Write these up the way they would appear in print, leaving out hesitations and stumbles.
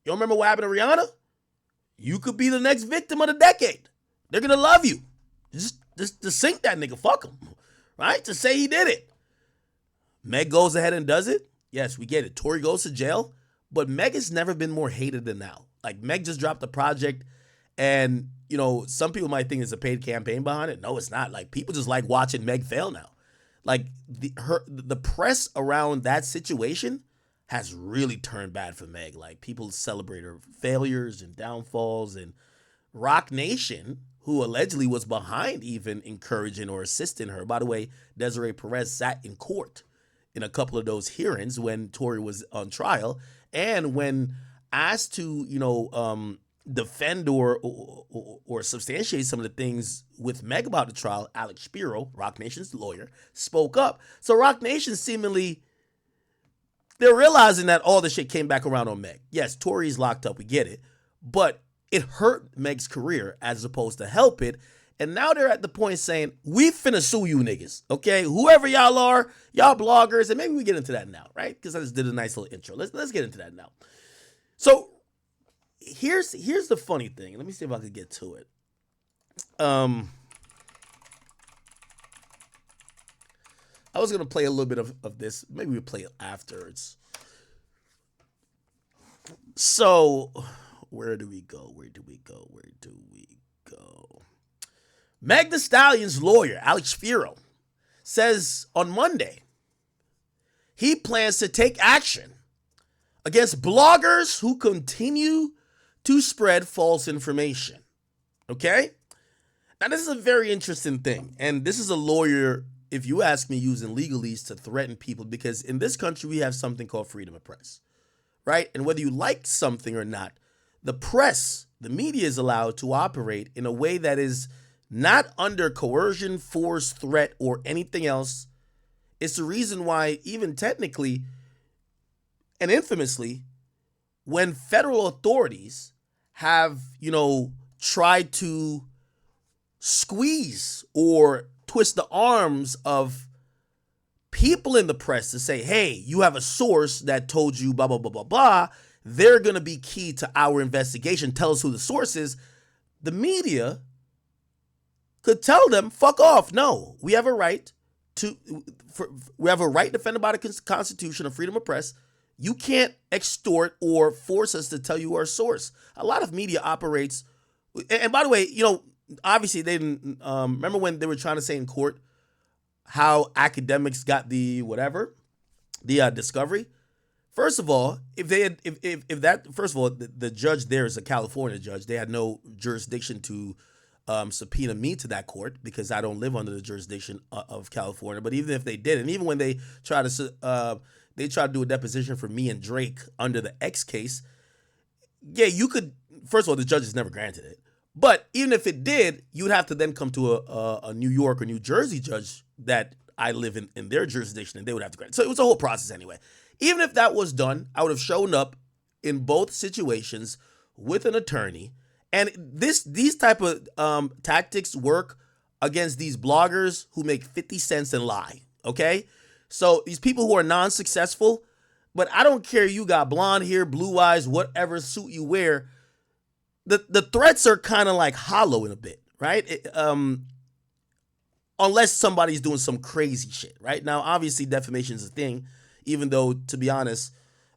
You don't remember what happened to Rihanna? You could be the next victim of the decade. They're going to love you. Just sink that nigga. Fuck him. Right? To say he did it. Meg goes ahead and does it. Yes, we get it. Tory goes to jail. But Meg has never been more hated than now. Like, Meg just dropped a project, and, you know, some people might think it's a paid campaign behind it. No, it's not. Like, people just like watching Meg fail now. Like, the press around that situation has really turned bad for Meg. Like, people celebrate her failures and downfalls, and ROC Nation, who allegedly was behind even encouraging or assisting her. By the way, Desiree Perez sat in court in a couple of those hearings when Tory was on trial, and when asked to, you know, defend or substantiate some of the things with Meg about the trial, Alex Spiro, ROC Nation's lawyer, spoke up. So ROC Nation seemingly, they're realizing that all the shit came back around on Meg. Yes, Tory's locked up, we get it, but it hurt Meg's career as opposed to help it. And now they're at the point saying, we finna sue you niggas, okay? Whoever y'all are, y'all bloggers, and maybe we get into that now, right? Because I just did a nice little intro. Let's get into that now. So here's the funny thing. Let me see if I can get to it. I was gonna play a little bit of this. Maybe we'll play it afterwards. So where do we go? Meg Thee Stallion's lawyer, Alex Spiro, says on Monday he plans to take action against bloggers who continue to spread false information. Okay? Now, this is a very interesting thing. And this is a lawyer, if you ask me, using legalese to threaten people, because in this country, we have something called freedom of press, right? And whether you like something or not, the press, the media, is allowed to operate in a way that is not under coercion, force, threat, or anything else. It's the reason why, even technically and infamously, when federal authorities have, you know, tried to squeeze or twist the arms of people in the press to say, hey, you have a source that told you blah, blah, blah, blah, blah, they're going to be key to our investigation. Tell us who the source is. The media could tell them, fuck off. No, we have a right defended by the Constitution of freedom of press. You can't extort or force us to tell you our source. A lot of media operates, and by the way, you know, obviously they didn't, remember when they were trying to say in court how Akademiks got the discovery? First of all, the judge there is a California judge. They had no jurisdiction to subpoena me to that court because I don't live under the jurisdiction of California. But even if they did, and even when they tried to do a deposition for me and Drake under the X case, yeah, you could. First of all, the judges never granted it. But even if it did, you would have to then come to a New York or New Jersey judge that I live in their jurisdiction, and they would have to grant it. So it was a whole process anyway. Even if that was done, I would have shown up in both situations with an attorney. And these type of tactics work against these bloggers who make 50 cents and lie, okay? So these people who are non-successful, but I don't care, you got blonde hair, blue eyes, whatever suit you wear, the threats are kind of like hollow in a bit, right? Unless somebody's doing some crazy shit, right? Now, obviously, defamation is a thing, even though, to be honest,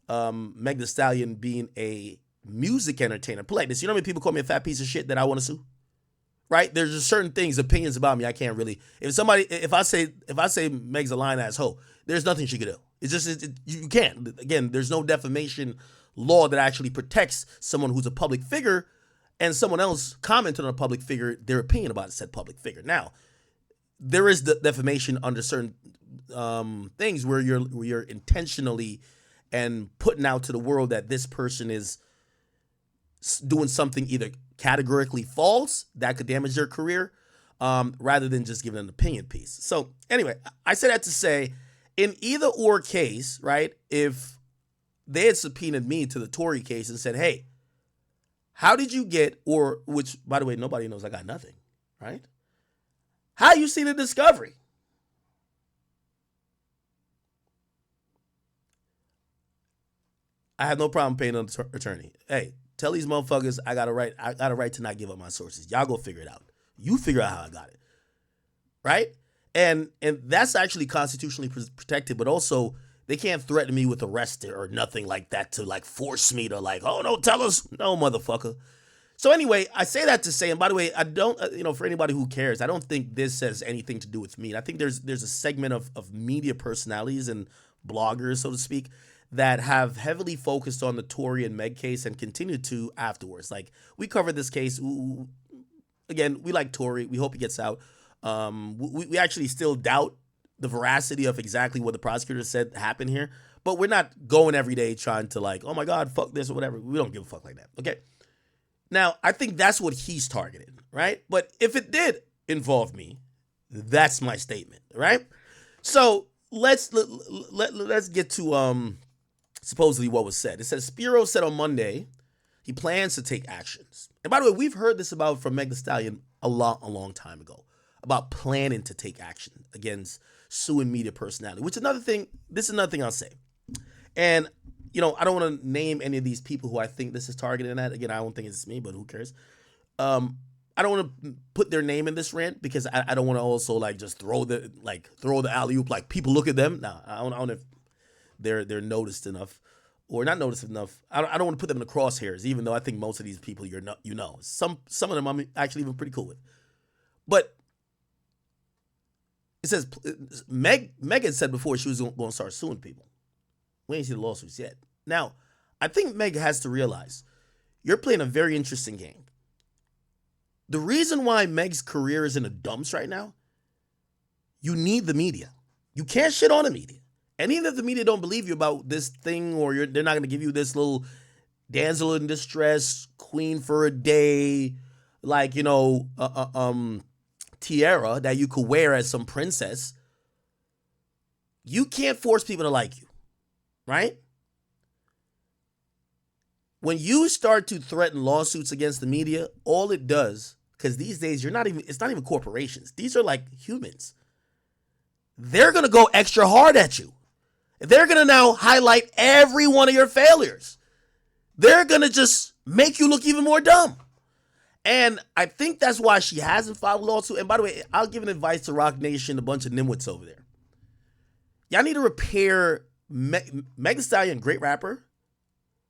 Meg Thee Stallion being a music entertainer, politeness, you know how many people call me a fat piece of shit that I want to sue? Right? There's just certain things, opinions about me I can't really. If I say Meg's a lying ass hoe, there's nothing she could do. It's just you can't. Again, there's no defamation law that actually protects someone who's a public figure and someone else commented on a public figure, their opinion about said public figure. Now, there is the defamation under certain things where you're intentionally and putting out to the world that this person is doing something either categorically false that could damage their career, rather than just giving an opinion piece. So anyway, I say that to say, in either or case, right, if they had subpoenaed me to the Tory case and said, hey, how did you get, or which, by the way, nobody knows I got nothing, right? How you see the discovery? I have no problem paying an attorney. Hey, tell these motherfuckers I got a right to not give up my sources. Y'all go figure it out. You figure out how I got it. Right? And that's actually constitutionally protected, but also they can't threaten me with arrest or nothing like that to like force me to like, oh no, tell us. No, motherfucker. So anyway, I say that to say, and by the way, I don't, for anybody who cares, I don't think this has anything to do with me. And I think there's a segment of media personalities and bloggers, so to speak, that have heavily focused on the Tory and Meg case and continue to afterwards. Like, we covered this case. Again, we like Tory. We hope he gets out. We actually still doubt the veracity of exactly what the prosecutor said happened here. But we're not going every day trying to like, oh my God, fuck this or whatever. We don't give a fuck like that. Okay. Now, I think that's what he's targeted, right? But if it did involve me, that's my statement, right? So let's get to supposedly what was said. It says Spiro said on Monday he plans to take actions. And by the way, we've heard this about from Meg Thee Stallion a long time ago about planning to take action against suing media personality. Which another thing. This is another thing I'll say, and I don't want to name any of these people who I think this is targeted at. Again, I don't think it's me, but who cares? I don't want to put their name in this rant because I don't want to also like just throw the alley oop like people look at them. No, I don't know if they're noticed enough or not noticed enough. I don't want to put them in the crosshairs, even though I think most of these people some of them I'm actually even pretty cool with. But it says Megan said before she was going to start suing people. We ain't seen the lawsuits yet. Now, I think Meg has to realize you're playing a very interesting game. The reason why Meg's career is in the dumps right now, you need the media. You can't shit on the media. And even if the media don't believe you about this thing or they're not going to give you this little damsel in distress, queen for a day, like, tiara that you could wear as some princess, you can't force people to like you. Right? When you start to threaten lawsuits against the media, all it does, because these days it's not even corporations. These are like humans. They're going to go extra hard at you. They're going to now highlight every one of your failures. They're going to just make you look even more dumb. And I think that's why she hasn't filed a lawsuit. And by the way, I'll give an advice to Rock Nation, a bunch of nimwits over there. Y'all need to repair Meg Thee Stallion, great rapper,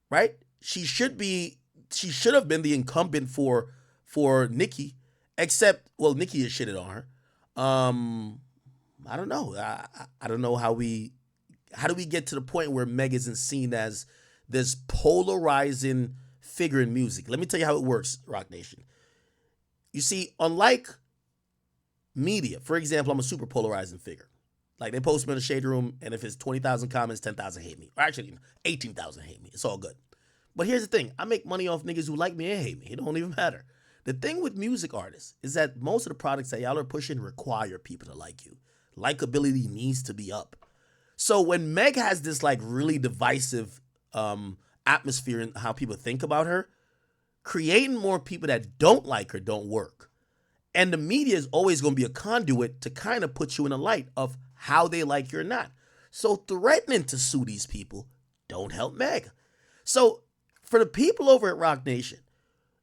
right? She should have been the incumbent for Nicki, except, well, Nicki has shitted on her. I don't know. I don't know how do we get to the point where Meg isn't seen as this polarizing figure in music? Let me tell you how it works, Rock Nation. You see, unlike media, for example, I'm a super polarizing figure. Like, they post me in the shade room, and if it's 20,000 comments, 10,000 hate me. Or actually, 18,000 hate me. It's all good. But here's the thing. I make money off niggas who like me and hate me. It don't even matter. The thing with music artists is that most of the products that y'all are pushing require people to like you. Likability needs to be up. So when Meg has this, like, really divisive atmosphere in how people think about her, creating more people that don't like her don't work. And the media is always going to be a conduit to kind of put you in a light of how they like you or not. So threatening to sue these people don't help Meg. So for the people over at Rock Nation,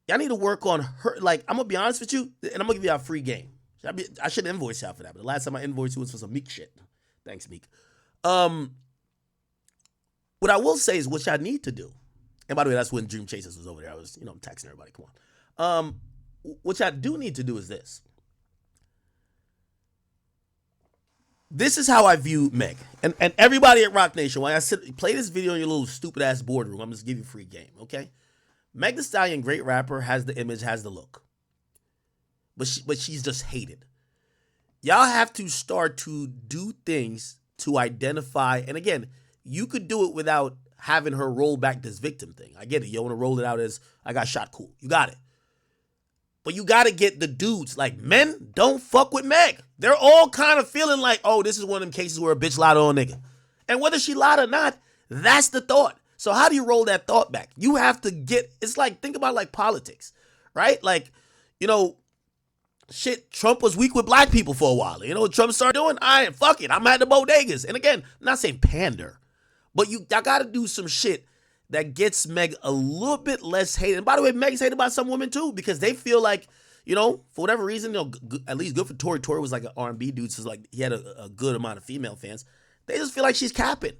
y'all need to work on her. Like, I'm going to be honest with you, and I'm going to give y'all a free game. I should invoice y'all for that, but the last time I invoiced you was for some Meek shit. Thanks, Meek. What I will say is what y'all need to do. And by the way, that's when Dream Chasers was over there. I was, I'm texting everybody. Come on. What y'all do need to do is this. This is how I view Meg. And everybody at Rock Nation, when I play this video in your little stupid ass boardroom, I'm just giving you a free game, okay? Meg Thee Stallion, great rapper, has the image, has the look. But she's just hated. Y'all have to start to do things to identify. And again, you could do it without having her roll back this victim thing. I get it. You want to roll it out as, I got shot, cool. You got it. But you got to get the dudes. Like, men don't fuck with Meg. They're all kind of feeling like, oh, this is one of them cases where a bitch lied on a nigga. And whether she lied or not, that's the thought. So how do you roll that thought back? You have to it's like, think about like politics, right? Like, shit, Trump was weak with black people for a while. You know what Trump started doing? Fuck it, I'm at the bodegas. And again, I'm not saying pander, but y'all got to do some shit that gets Meg a little bit less hated. And by the way, Meg's hated by some women too, because they feel like, for whatever reason, at least good for Tory. Tory was like an R&B dude, so like he had a good amount of female fans. They just feel like she's capping.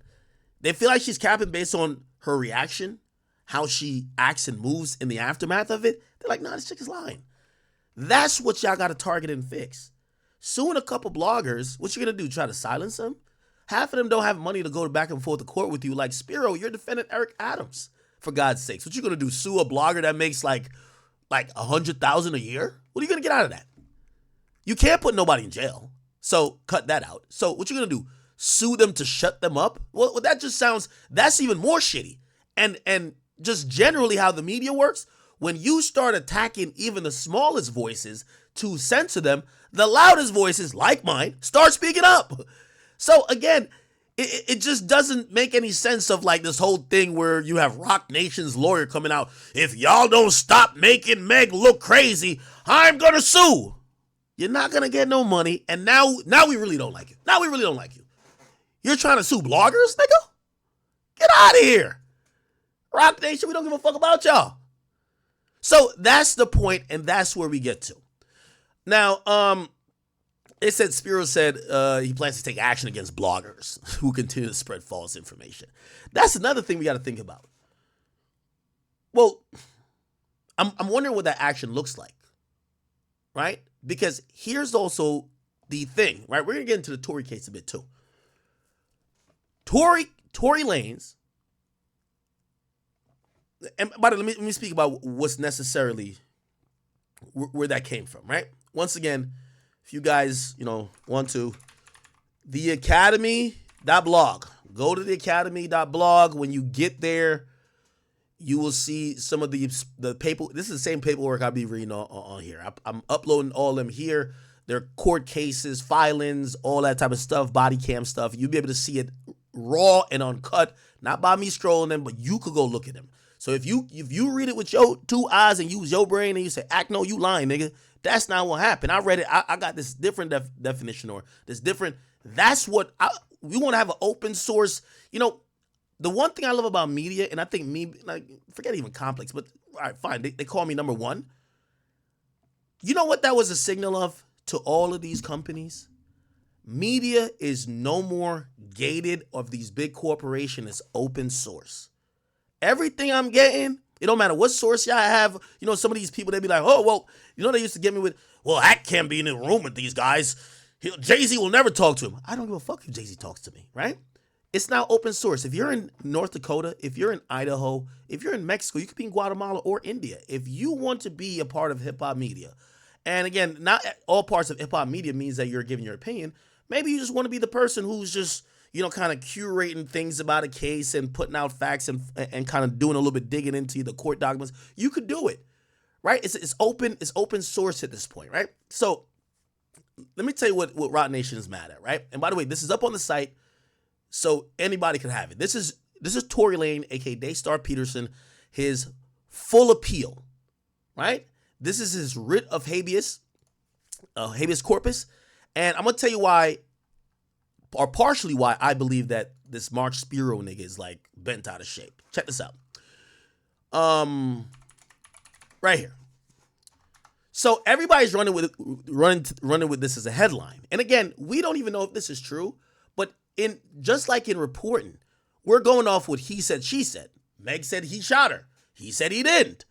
They feel like she's capping based on her reaction, how she acts and moves in the aftermath of it. They're like, nah, this chick is lying. That's what y'all got to target and fix. Suing a couple bloggers, what you gonna do? Try to silence them? Half of them don't have money to go back and forth to court with you. Like, Spiro, you're defending Eric Adams, for God's sakes. What you gonna do? Sue a blogger that makes like $100,000 a year? What are you gonna get out of that? You can't put nobody in jail, so cut that out. So what you gonna do? Sue them to shut them up? Well, that just sounds, that's even more shitty. And just generally how the media works, when you start attacking even the smallest voices to censor them, the loudest voices, like mine, start speaking up. So again, it just doesn't make any sense of like this whole thing where you have Roc Nation's lawyer coming out, if y'all don't stop making Meg look crazy, I'm gonna sue. You're not gonna get no money, and now we really don't like you. Now we really don't like you. You're trying to sue bloggers, nigga? Get out of here. Roc Nation, we don't give a fuck about y'all. So that's the point, and that's where we get to. Now, it said, Spiro said he plans to take action against bloggers who continue to spread false information. That's another thing we got to think about. Well, I'm wondering what that action looks like, right? Because here's also the thing, right? We're going to get into the Tory case a bit too. Tory Lanez, and by the way, let me speak about what's necessarily where that came from, right? Once again, if you guys, want to, the Academy.blog. Go to the Academy.blog. When you get there, you will see some of the paper. This is the same paperwork I'll be reading on here. I'm uploading all of them here. Their court cases, filings, all that type of stuff, body cam stuff. You'll be able to see it raw and uncut, not by me scrolling them, but you could go look at them. So if you read it with your two eyes and use your brain and you say, no, you lying, nigga. That's not what happened. I read it. I got this different definition or this different. That's what we want to have an open source. The one thing I love about media, and I think forget even complex, but all right, fine. They call me number one. You know what that was a signal of to all of these companies? Media is no more gated of these big corporations. It's open source. Everything I'm getting, it don't matter what source y'all have. Some of these people, they be like, oh, well, they used to get me with, well, I can't be in a room with these guys. Jay-Z will never talk to him. I don't give a fuck if Jay-Z talks to me, right? It's now open source. If you're in North Dakota, if you're in Idaho, if you're in Mexico, you could be in Guatemala or India. If you want to be a part of hip-hop media, and again, not all parts of hip-hop media means that you're giving your opinion. Maybe you just want to be the person who's just, kind of curating things about a case and putting out facts and kind of doing a little bit digging into the court documents. You could do it, right? It's open source at this point, right? So let me tell you what Roc Nation is mad at, right? And by the way, this is up on the site, so anybody can have it. This is Tory Lanez, aka Daystar Peterson, his full appeal, right? This is his writ of habeas corpus, and I'm gonna tell you why. Or partially why I believe that this Mark Spiro nigga is like bent out of shape. Check this out. Right here. So everybody's running with this as a headline. And again, we don't even know if this is true, but just like in reporting, we're going off what he said, she said. Meg said he shot her. He said he didn't.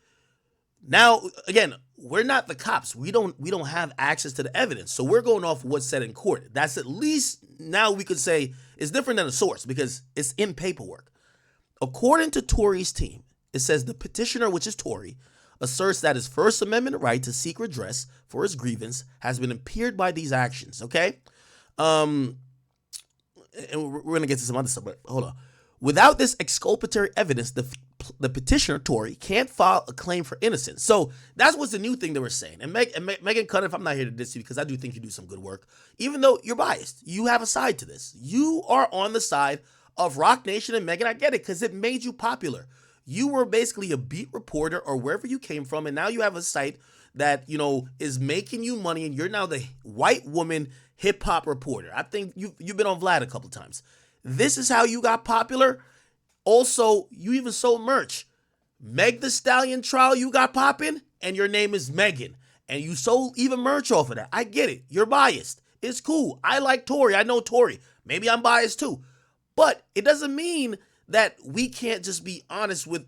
Now, again, we're not the cops. We don't have access to the evidence. So we're going off what's said in court. That's at least now we could say it's different than a source because it's in paperwork. According to Tory's team, it says the petitioner, which is Tory, asserts that his First Amendment right to seek redress for his grievance has been impaired by these actions. Okay? And we're going to get to some other stuff, but hold on. Without this exculpatory evidence, the petitioner, Tory, can't file a claim for innocence. So that's what's the new thing that we're saying. And Megan Cutter, if I'm not here to diss you, because I do think you do some good work, even though you're biased, you have a side to this. You are on the side of Roc Nation and Megan. I get it, because it made you popular. You were basically a beat reporter or wherever you came from, and now you have a site that, is making you money, and you're now the white woman hip-hop reporter. I think you've been on Vlad a couple times. This is how you got popular. Also, you even sold merch. Meg the Stallion trial you got popping, and your name is Megan. And you sold even merch off of that. I get it. You're biased. It's cool. I like Tory. I know Tory. Maybe I'm biased too. But it doesn't mean that we can't just be honest with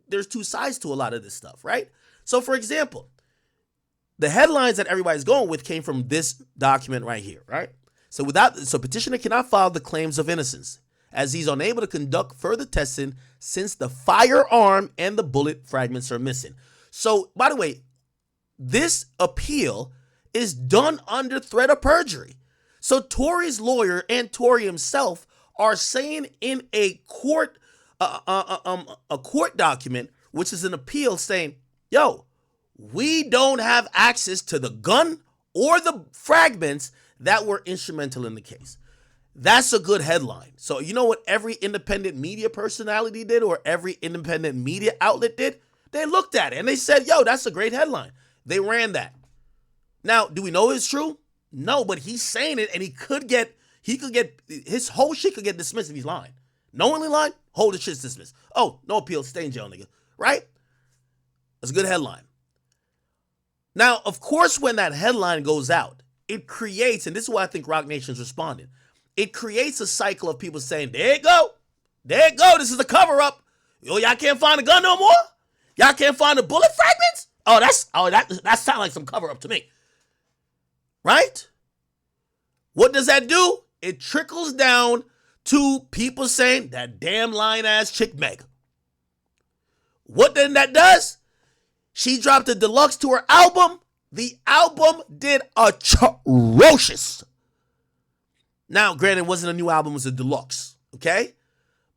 there's two sides to a lot of this stuff, right? So for example, the headlines that everybody's going with came from this document right here, right? So petitioner cannot file the claims of innocence as he's unable to conduct further testing since the firearm and the bullet fragments are missing. So, by the way, this appeal is done under threat of perjury. So Tory's lawyer and Tory himself are saying in a court document, which is an appeal, saying, yo, we don't have access to the gun or the fragments that were instrumental in the case. That's a good headline. So you know what every independent media personality did, or every independent media outlet did? They looked at it and they said, yo, that's a great headline. They ran that. Now, do we know it's true? No, but he's saying it, and his whole shit could get dismissed if he's lying. Knowingly lying, whole shit's dismissed. Oh, no appeal, stay in jail, nigga. Right? That's a good headline. Now, of course, when that headline goes out, it creates, and this is why I think Roc Nation's responding, it creates a cycle of people saying, there it go, this is a cover-up. Yo, y'all can't find a gun no more? Y'all can't find the bullet fragments? That sounds like some cover-up to me. Right? What does that do? It trickles down to people saying that damn lying-ass chick Meg. What then that does? She dropped a deluxe to her album. The album did atrocious. Now, granted, it wasn't a new album, it was a deluxe, okay?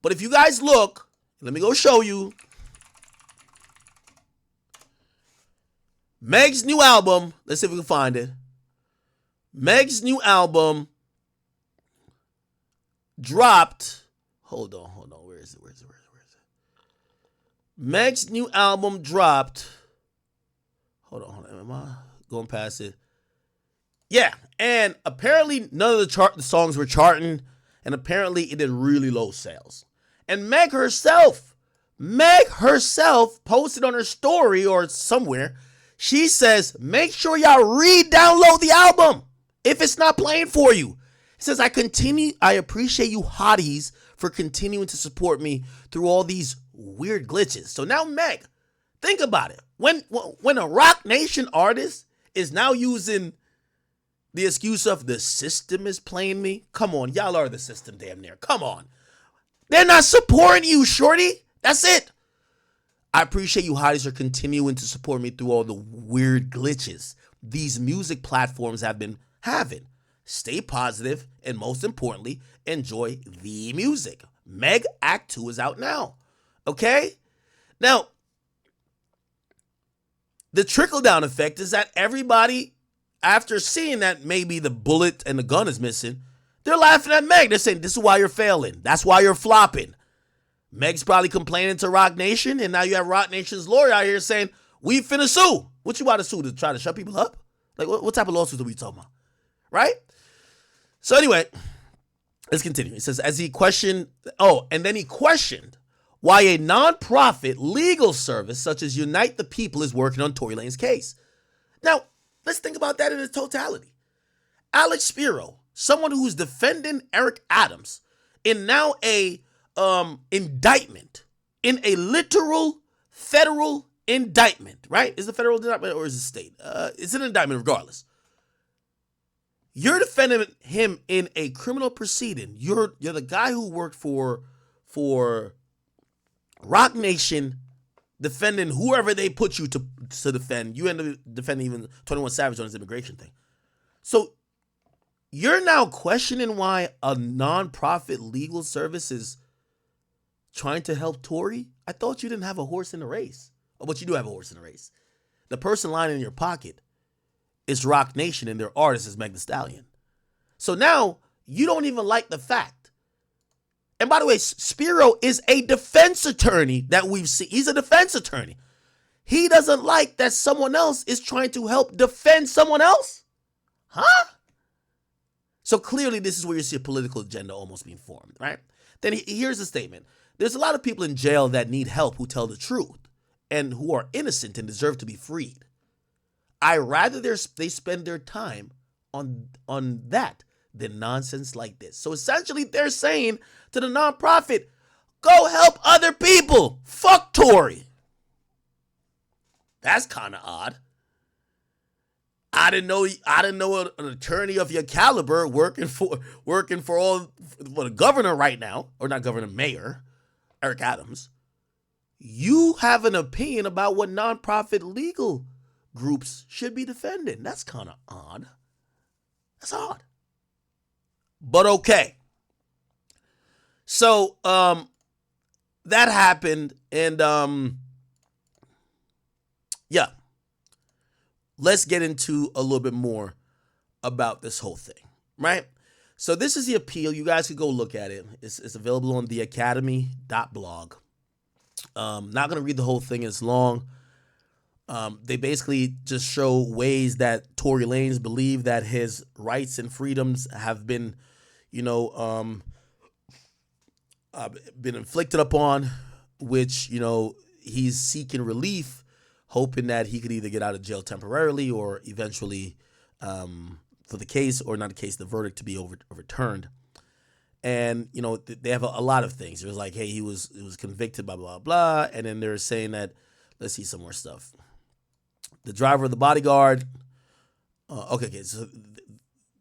But if you guys look, let me go show you. Meg's new album, let's see if we can find it. Meg's new album dropped. Hold on. Where is it? Meg's new album dropped. Hold on. Am I going past it? Yeah, and apparently none of the songs were charting, and apparently it did really low sales. And Meg herself posted on her story or somewhere. She says, make sure y'all re-download the album if it's not playing for you. It says, I appreciate you hotties for continuing to support me through all these weird glitches. So now Meg, think about it. When a Roc Nation artist is now using the excuse of the system is playing me, come on, y'all are the system damn near. Come on. They're not supporting you, shorty. That's it. I appreciate you hotties for continuing to support me through all the weird glitches these music platforms have been having. Stay positive, and most importantly, enjoy the music. Meg Act 2 is out now. Okay? Now, the trickle-down effect is that everybody, after seeing that maybe the bullet and the gun is missing, they're laughing at Meg. They're saying, this is why you're failing. That's why you're flopping. Meg's probably complaining to Roc Nation, and now you have Roc Nation's lawyer out here saying, we finna sue. What you about to sue? To try to shut people up? Like, what type of lawsuits are we talking about? Right? So anyway, let's continue. It says, and then he questioned why a nonprofit legal service such as Unite the People is working on Tory Lanez's case. Now, let's think about that in its totality. Alex Spiro, someone who's defending Eric Adams in now a indictment, in a literal federal indictment, right? Is it federal indictment or is it state? It's an indictment regardless. You're defending him in a criminal proceeding. You're the guy who worked for Roc Nation, defending whoever they put you to defend. You end up defending even 21 Savage on his immigration thing. So you're now questioning why a nonprofit legal service is trying to help Tory? I thought you didn't have a horse in the race. Oh, but you do have a horse in the race. The person lying in your pocket is Roc Nation, and their artist is Meg the Stallion. So now you don't even like the fact. And by the way, Spiro is a defense attorney that we've seen. He's a defense attorney. He doesn't like that someone else is trying to help defend someone else? Huh? So clearly this is where you see a political agenda almost being formed, right? Then here's the statement. There's a lot of people in jail that need help who tell the truth and who are innocent and deserve to be freed. I rather they spend their time on that than nonsense like this. So essentially they're saying to the nonprofit, go help other people. Fuck Tory. That's kind of odd. I didn't know an attorney of your caliber working for the governor right now, or not governor, mayor, Eric Adams. You have an opinion about what nonprofit legal groups should be defending. That's kind of odd. That's odd. But okay. So that happened, and yeah. Let's get into a little bit more about this whole thing, right? So this is the appeal. You guys can go look at it. It's available on the academy.blog. Not going to read the whole thing. It's long. They basically just show ways that Tory Lanez believe that his rights and freedoms have been, been inflicted upon, which, he's seeking relief, hoping that he could either get out of jail temporarily or eventually for the case, or not the case, the verdict to be overturned. And, they have a lot of things. It was like, hey, he was convicted, blah, blah, blah. And then they're saying that, let's see some more stuff. The driver of the bodyguard. Okay, so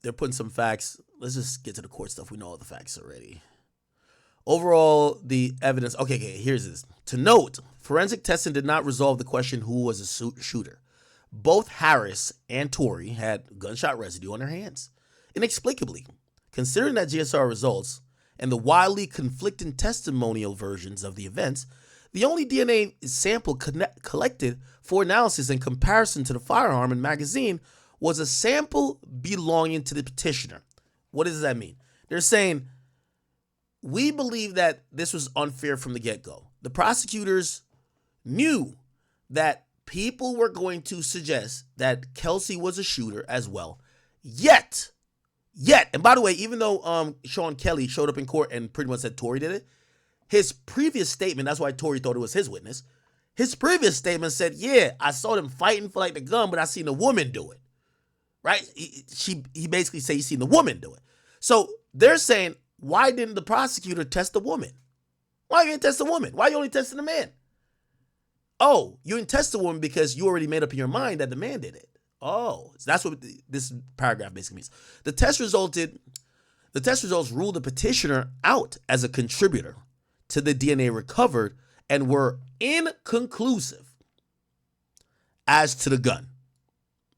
they're putting some facts. Let's just get to the court stuff. We know all the facts already. Overall, the evidence. Okay, here's this. To note, forensic testing did not resolve the question who was the shooter. Both Harris and Tory had gunshot residue on their hands. Inexplicably, considering that GSR results and the wildly conflicting testimonial versions of the events, the only DNA sample collected for analysis in comparison to the firearm and magazine was a sample belonging to the petitioner. What does that mean? They're saying, we believe that this was unfair from the get-go. The prosecutors knew that people were going to suggest that Kelsey was a shooter as well. Yet, and by the way, even though Sean Kelly showed up in court and pretty much said Tory did it, his previous statement, that's why Tory thought it was his witness, his previous statement said, yeah, I saw them fighting for like the gun, but I seen the woman do it. Right? He basically said he seen the woman do it. So they're saying, why didn't the prosecutor test the woman? Why you didn't test the woman? Why you only testing the man? Oh, you didn't test the woman because you already made up in your mind that the man did it. Oh, so that's what this paragraph basically means. The test results ruled the petitioner out as a contributor to the DNA recovered and were inconclusive as to the gun.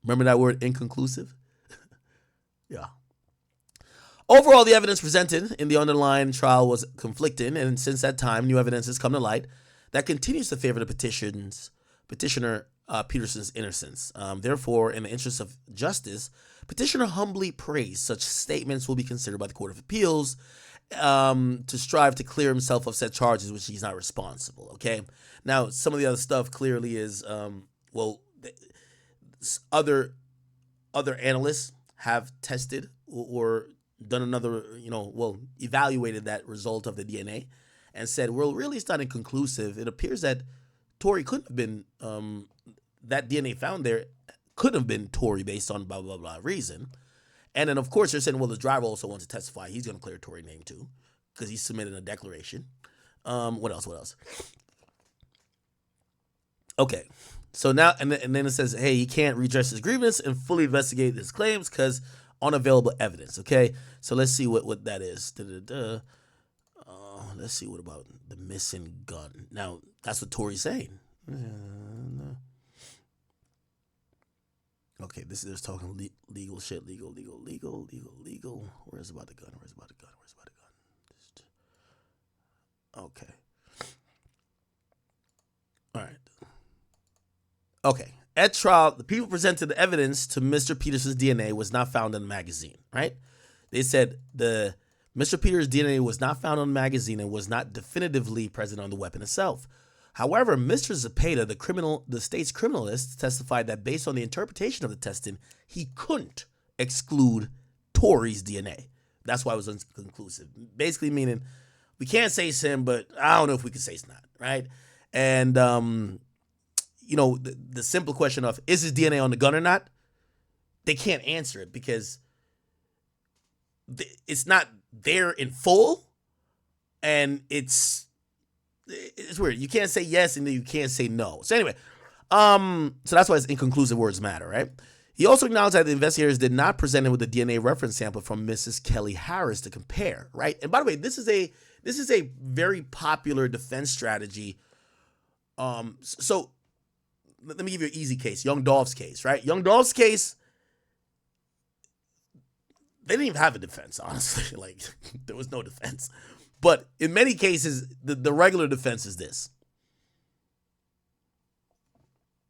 Remember that word, inconclusive? Yeah. Overall, the evidence presented in the underlying trial was conflicting, and since that time, new evidence has come to light that continues to favor the petitioner Peterson's innocence. Therefore, in the interest of justice, petitioner humbly prays such statements will be considered by the Court of Appeals to strive to clear himself of said charges, which he's not responsible. Okay. Now, some of the other stuff clearly is, other analysts have tested or done another, evaluated that result of the DNA and said, well, really it's not inconclusive. It appears that Tory couldn't have been, that DNA found there couldn't have been Tory based on blah, blah, blah reason. And then, of course, they're saying, well, the driver also wants to testify. He's going to clear Tory's name too because he submitted a declaration. What else? Okay. So now, and then it says, hey, he can't redress his grievance and fully investigate his claims because unavailable evidence. Okay. So let's see what that is. Let's see what about the missing gun. Now, that's what Tory's saying. Okay, this is talking legal shit. Legal. Where's about the gun? Okay. All right. Okay. At trial, the people presented the evidence to Mr. Peterson's DNA was not found in the magazine, right? They said Mr. Peters' DNA was not found on the magazine and was not definitively present on the weapon itself. However, Mr. Zepeda, the state's criminalist, testified that based on the interpretation of the testing, he couldn't exclude Tory's DNA. That's why it was inconclusive. Basically meaning, We can't say it's him, but I don't know if we can say it's not, right? And, you know, the simple question of, is his DNA on the gun or not? They can't answer it because it's not there in full, and it's weird. You can't say yes and then you can't say no. So anyway, so that's why it's inconclusive words matter, right? He also acknowledged that the investigators did not present him with a DNA reference sample from Mrs. Kelly Harris to compare, right? And by the way, this is a very popular defense strategy. So let me give you an easy case, Young Dolph's case, right? Young Dolph's case, they didn't even have a defense, honestly. Like, there was no defense. But in many cases, the regular defense is this.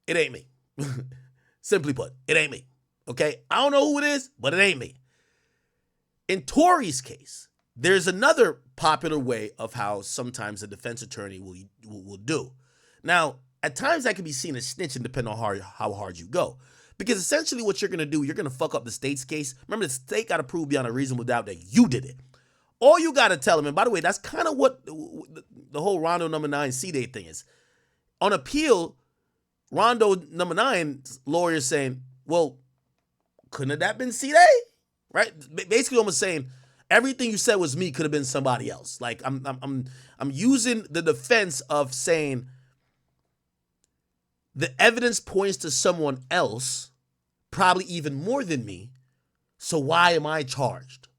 It ain't me. Simply put, it ain't me. Okay? I don't know who it is, but it ain't me. In Tory's case, there's another popular way of how sometimes a defense attorney will do. Now, at times that can be seen as snitching depending on how hard you go. Because essentially what you're going to do, you're going to fuck up the state's case. Remember, the state got to prove beyond a reasonable doubt that you did it. All you got to tell them, and by the way, that's kind of what the whole Rondo number 9 C-Day thing is. On appeal, Rondo number 9's lawyer is saying, well, couldn't have that been C-Day? Right? Basically almost saying, everything you said was me could have been somebody else. Like, I'm using the defense of saying the evidence points to someone else, probably even more than me, so why am I charged?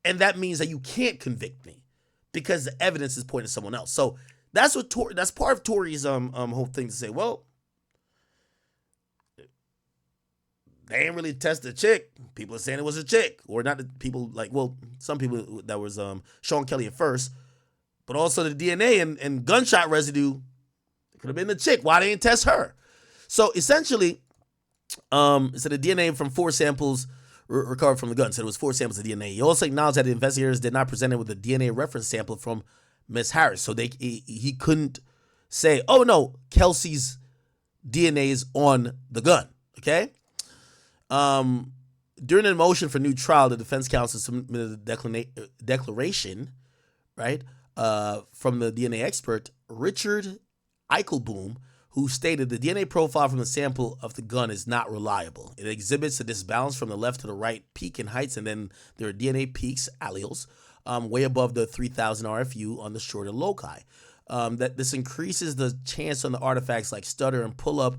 And that means that you can't convict me because the evidence is pointing to someone else. So that's part of Tory's whole thing to say, well, they ain't really test the chick. People are saying it was a chick, or not. The people like, well, some people that was Sean Kelly at first, but also the DNA and gunshot residue could have been the chick. Why they didn't test her? So essentially, so the DNA from 4 samples recovered from the gun. So it was 4 samples of DNA. He also acknowledged that the investigators did not present it with a DNA reference sample from Miss Harris, so he couldn't say, oh no, Kelsey's DNA is on the gun. Okay. During a motion for new trial, the defense counsel submitted a declaration, right, from the DNA expert Richard Eichelboom, who stated the DNA profile from the sample of the gun is not reliable. It exhibits a disbalance from the left to the right peak in heights, and then there are DNA peaks, alleles, way above the 3000 RFU on the shorter loci. That this increases the chance on the artifacts like stutter and pull-up,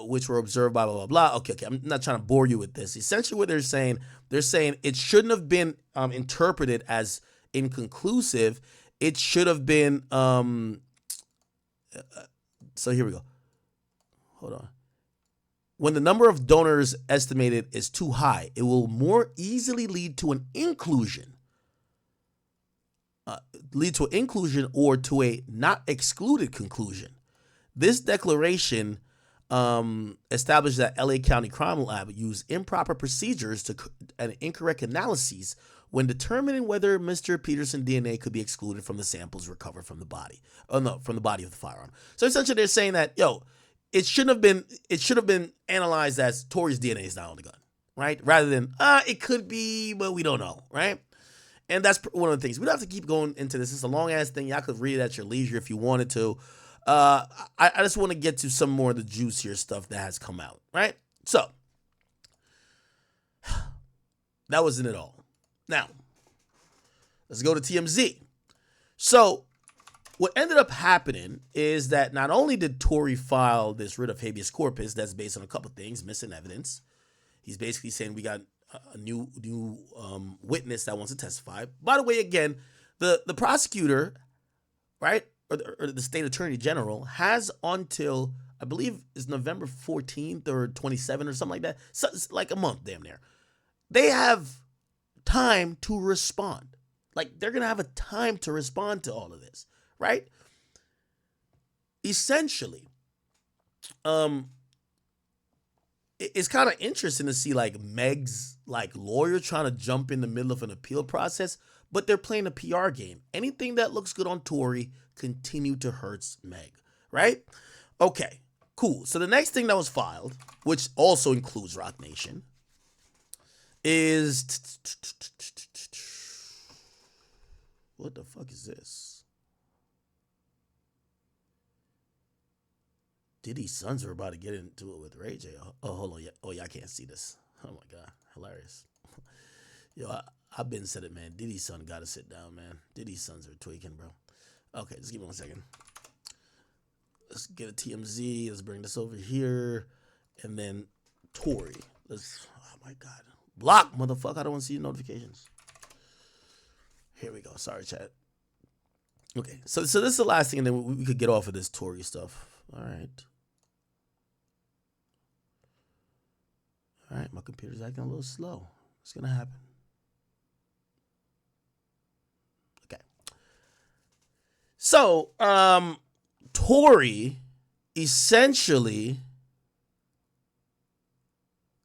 which were observed by blah, blah, blah. Okay, I'm not trying to bore you with this. Essentially what they're saying it shouldn't have been interpreted as inconclusive. It should have been, so here we go. Hold on. When the number of donors estimated is too high, it will more easily lead to an inclusion. Or to a not excluded conclusion. This declaration established that LA County Crime Lab used improper procedures and incorrect analyses when determining whether Mr. Peterson's DNA could be excluded from the samples recovered from the body, from the body of the firearm. So essentially, they're saying that it should have been analyzed as Tory's DNA is not on the gun, right? Rather than it could be, but we don't know, right? And that's one of the things. We don't have to keep going into this. It's a long ass thing. Y'all could read it at your leisure if you wanted to. I just want to get to some more of the juicier stuff that has come out, right? So that wasn't it all. Now, let's go to TMZ. So what ended up happening is that not only did Tory file this writ of habeas corpus that's based on a couple things, missing evidence. He's basically saying we got a new witness that wants to testify. By the way, again, the prosecutor, right, or the state attorney general has until, I believe it's November 14th or 27th or something like that. So it's like a month damn near. They have time to respond. Like, they're going to have a time to respond to all of this, right? Essentially, it's kind of interesting to see like MEG's like lawyer trying to jump in the middle of an appeal process, but they're playing a PR game. Anything that looks good on Tory continue to hurt MEG, right? Okay, cool. So the next thing that was filed, which also includes Roc Nation, is What the fuck is this? Diddy's sons are about to get into it with Ray J. Oh, hold on. Oh, yeah, I can't see this. Oh, my God. Hilarious. Yo, I've been said it, man. Diddy's son got to sit down, man. Diddy's sons are tweaking, bro. Okay, just give me 1 second. Let's get a TMZ. Let's bring this over here. And then Tory. Oh, my God. Block, motherfucker. I don't want to see your notifications. Here we go. Sorry, chat. Okay, so this is the last thing, and then we could get off of this Tory stuff. All right. All right, my computer's acting a little slow. What's going to happen? Okay. So, Tory essentially...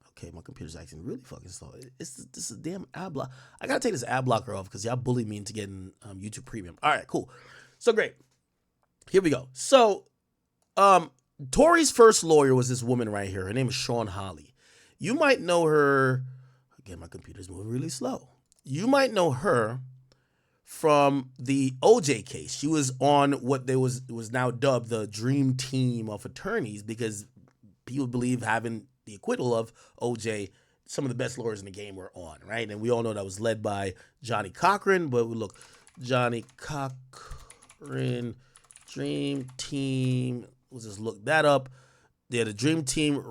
Okay, my computer's acting really fucking slow. This is a damn ad block. I got to take this ad blocker off because y'all bullied me into getting YouTube Premium. All right, cool. So, great. Here we go. So, Tory's first lawyer was this woman right here. Her name is Sean Holly. You might know her. Again, my computer's moving really slow. You might know her from the OJ case. She was on what was now dubbed the dream team of attorneys because people believe having the acquittal of OJ, some of the best lawyers in the game were on, right? And we all know that was led by Johnny Cochran. But look, Johnny Cochran, dream team. Let's just look that up. Yeah, the dream team.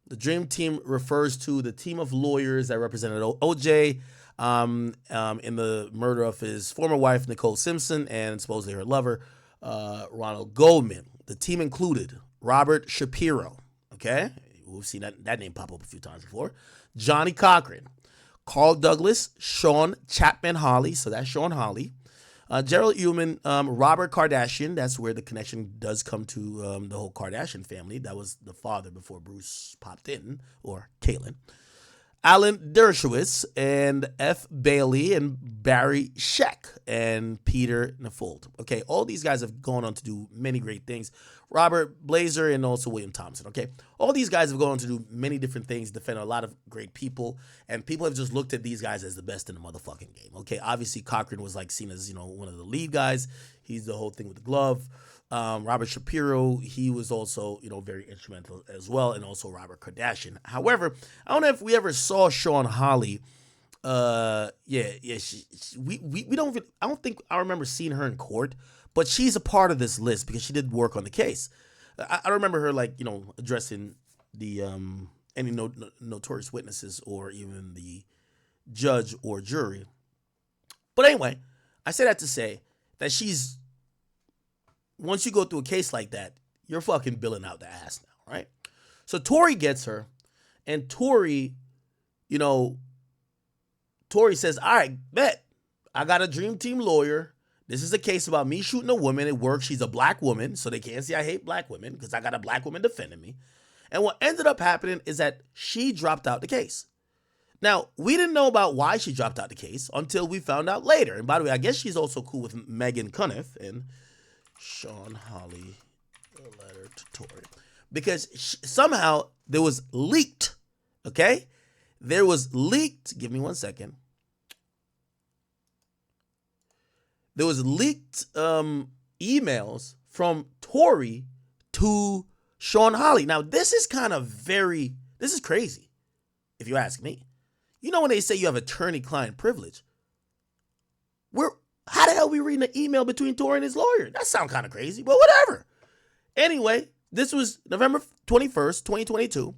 The dream team refers to the team of lawyers that represented OJ in the murder of his former wife, Nicole Simpson, and supposedly her lover, Ronald Goldman. The team included Robert Shapiro, okay? We've seen that name pop up a few times before. Johnny Cochran, Carl Douglas, Sean Chapman Hawley, so that's Sean Hawley. Gerald Ullman, Robert Kardashian. That's where the connection does come to the whole Kardashian family. That was the father before Bruce popped in, or Caitlyn. Alan Dershowitz and F. Bailey and Barry Scheck and Peter Naffold. Okay, all these guys have gone on to do many great things. Robert Blazer and also William Thompson. Okay, all these guys have gone on to do many different things, defend a lot of great people, and people have just looked at these guys as the best in the motherfucking game. Okay, obviously Cochran was like seen as, one of the lead guys. He's the whole thing with the glove. Robert Shapiro, he was also, very instrumental as well, and also Robert Kardashian. However, I don't know if we ever saw Sean Hawley. I don't think I remember seeing her in court, but she's a part of this list because she did work on the case. I don't remember her addressing the any notorious witnesses or even the judge or jury. But anyway, I say that to say that she's, once you go through a case like that, you're fucking billing out the ass now, right? So Tory gets her, and Tory says, all right, bet. I got a dream team lawyer. This is a case about me shooting a woman at work. She's a black woman, so they can't say I hate black women because I got a black woman defending me. And what ended up happening is that she dropped out the case. Now, we didn't know about why she dropped out the case until we found out later. And by the way, I guess she's also cool with Megan Cuniff and Sean Hawley, a letter to Tory. Because somehow there was leaked, okay? There was leaked, give me 1 second. There was leaked emails from Tory to Sean Hawley. Now, this is this is crazy, if you ask me. When they say you have attorney-client privilege, how the hell are we reading an email between Tory and his lawyer? That sounds kind of crazy, but whatever. Anyway, this was November 21st, 2022,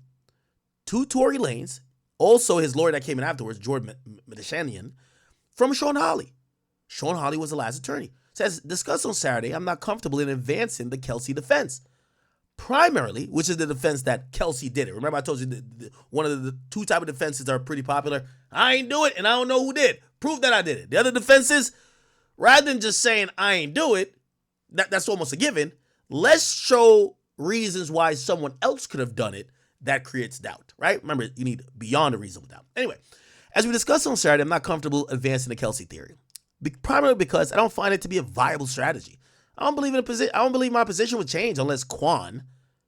to Tory Lanez, also his lawyer that came in afterwards, George Medeshanian, from Sean Hawley. Sean Hawley was the last attorney. Says, discussed on Saturday, I'm not comfortable in advancing the Kelsey defense. Primarily, which is the defense that Kelsey did it. Remember I told you one of the two type of defenses that are pretty popular. I ain't do it and I don't know who did. Prove that I did it. The other defenses, rather than just saying I ain't do it, that's almost a given. Let's show reasons why someone else could have done it. That creates doubt, right? Remember, you need beyond a reasonable doubt. Anyway, as we discussed on Saturday, I'm not comfortable advancing the Kelsey theory. Primarily because I don't find it to be a viable strategy. I don't believe my position would change unless Quan,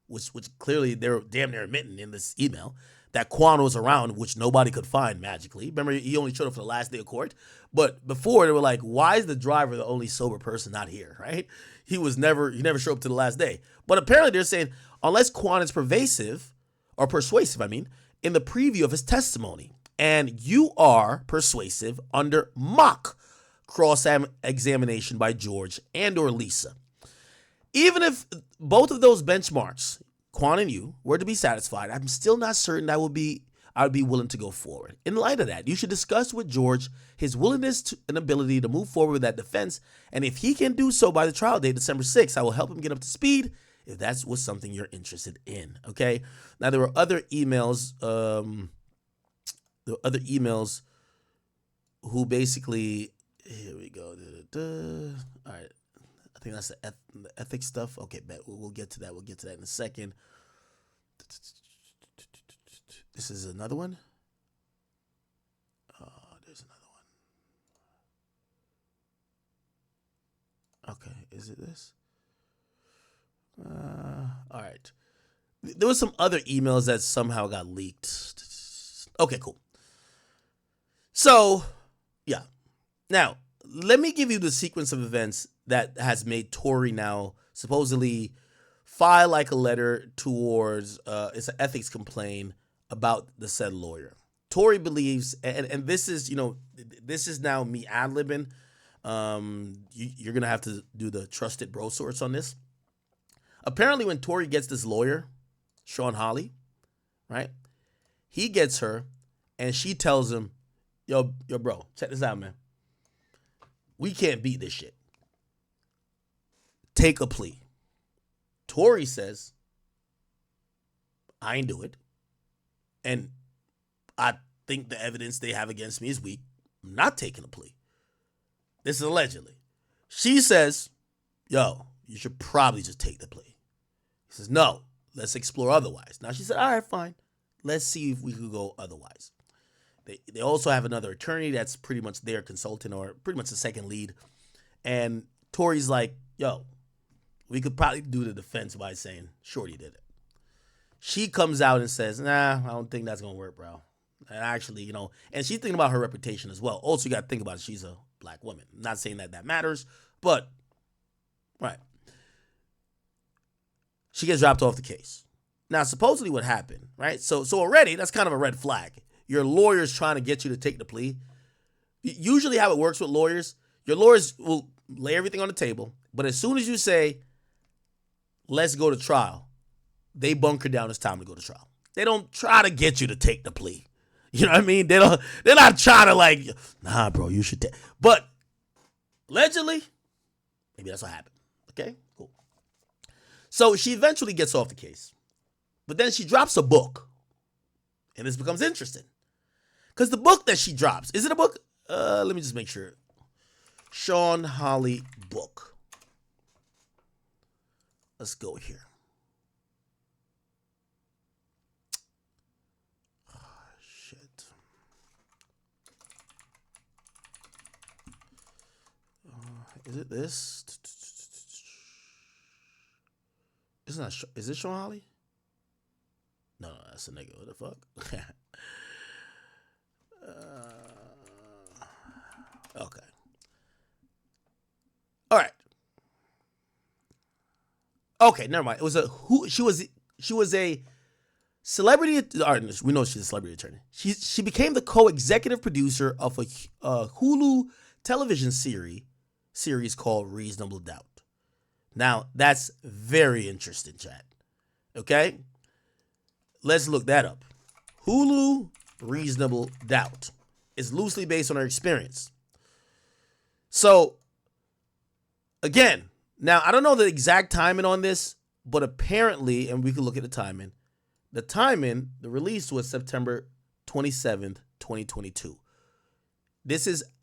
which clearly they're damn near admitting in this email, that Quan was around, which nobody could find magically. Remember, he only showed up for the last day of court. But before, they were like, why is the driver the only sober person not here, right? He never showed up to the last day. But apparently they're saying, unless Quan is persuasive, in the preview of his testimony, and you are persuasive under mock cross-examination by George and or Lisa. Even if both of those benchmarks, Quan and you, were to be satisfied, I'm still not certain I would be willing to go forward. In light of that, you should discuss with George his willingness and ability to move forward with that defense, and if he can do so by the trial date, December 6th, I will help him get up to speed if that's was something you're interested in, okay? Now, there were other emails, who basically, here we go. All right. I think that's the ethics stuff. Okay, bet we'll get to that. We'll get to that in a second. This is another one. There's another one. Okay, is it this? All right. There was some other emails that somehow got leaked. Okay, cool. So, yeah. Now, let me give you the sequence of events that has made Tory now supposedly file like a letter towards it's an ethics complaint about the said lawyer. Tory believes, and this is, this is now me ad-libbing. You're gonna have to do the trusted bro source on this. Apparently, when Tory gets this lawyer, Sean Hawley, right? He gets her, and she tells him, yo, bro, check this out, man. We can't beat this shit. Take a plea. Tory says, I ain't do it. And I think the evidence they have against me is weak. I'm not taking a plea. This is allegedly. She says, yo, you should probably just take the plea. He says, no, let's explore otherwise. Now she said, all right, fine. Let's see if we could go otherwise. They also have another attorney that's pretty much their consultant or pretty much the second lead. And Tory's like, yo, we could probably do the defense by saying Shorty did it. She comes out and says, nah, I don't think that's going to work, bro. And actually, and she's thinking about her reputation as well. Also, you got to think about it. She's a black woman. I'm not saying that matters, but, right. She gets dropped off the case. Now, supposedly what happened, right? So already, that's kind of a red flag. Your lawyer's trying to get you to take the plea. Usually how it works with lawyers, your lawyers will lay everything on the table, but as soon as you say, let's go to trial, they bunker down it's time to go to trial. They don't try to get you to take the plea. You know what I mean? They're not trying to nah, bro, you should take. But allegedly, maybe that's what happened. Okay, cool. So she eventually gets off the case, but then she drops a book, and this becomes interesting. Because the book that she drops, is it a book? Let me just make sure. Sean Hawley book. Let's go here. Oh, shit. Is it this? Is it Sean Hawley? No, that's a nigga. What the fuck? Okay. All right. Okay, never mind. It was she was a celebrity artist. We know she's a celebrity attorney. She became the co-executive producer of a Hulu television series called Reasonable Doubt. Now, that's very interesting, chat. Okay? Let's look that up. Hulu Reasonable Doubt is loosely based on her experience. So, again, now I don't know the exact timing on this, but apparently, and we can look at the timing, the release was September 27th, 2022.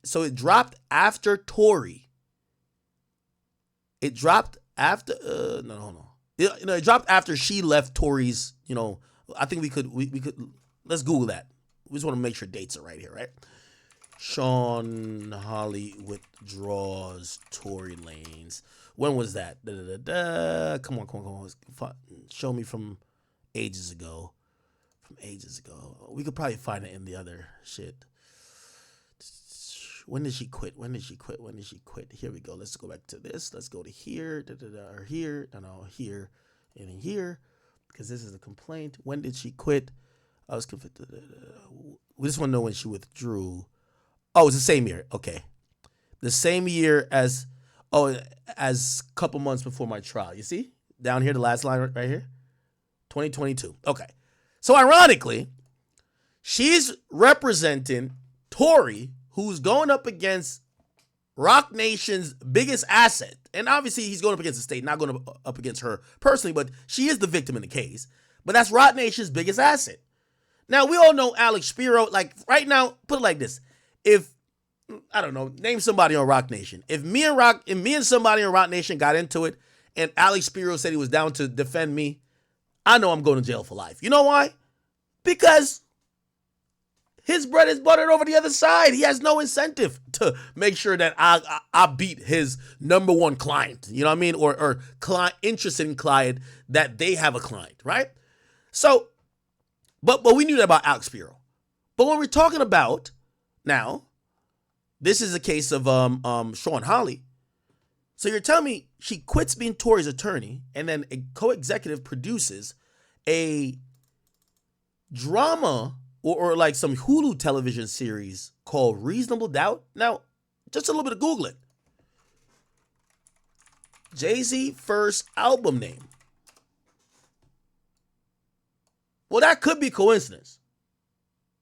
So it dropped after Tory. It dropped after, it dropped after she left Tory's, I think we could, let's Google that. We just want to make sure dates are right here, right? Sean Hawley withdraws Tory Lanez. When was that? Come on. Show me from ages ago. from ages ago. We could probably find it in the other shit. When did she quit? When did she quit? When did she quit? Here we go. Let's go back to this. Let's go to here, or here, here, and here, because this is a complaint. When did she quit? I was confused. We just want to know when she withdrew. Oh, it's the same year. Okay, the same year as a couple months before my trial. You see down here, the last line right here, 2022. Okay, so ironically, she's representing Tory, who's going up against Roc Nation's biggest asset. And obviously he's going up against the state, not going up against her personally, but she is the victim in the case. But that's Roc Nation's biggest asset. Now, we all know Alex Spiro. Like, right now, put it like this. If, I don't know, name somebody on Roc Nation. If me and somebody on Roc Nation got into it and Alex Spiro said he was down to defend me, I know I'm going to jail for life. You know why? Because his bread is buttered over the other side. He has no incentive to make sure that I beat his number one client. You know what I mean? Or client, interested in client that they have a client, right? So, but we knew that about Alex Spiro. But when we're talking about now, this is a case of Sean Holly. So you're telling me she quits being Tory's attorney and then a co-executive produces a drama or like some Hulu television series called Reasonable Doubt. Now, just a little bit of Googling. Jay-Z first album name. Well, that could be coincidence.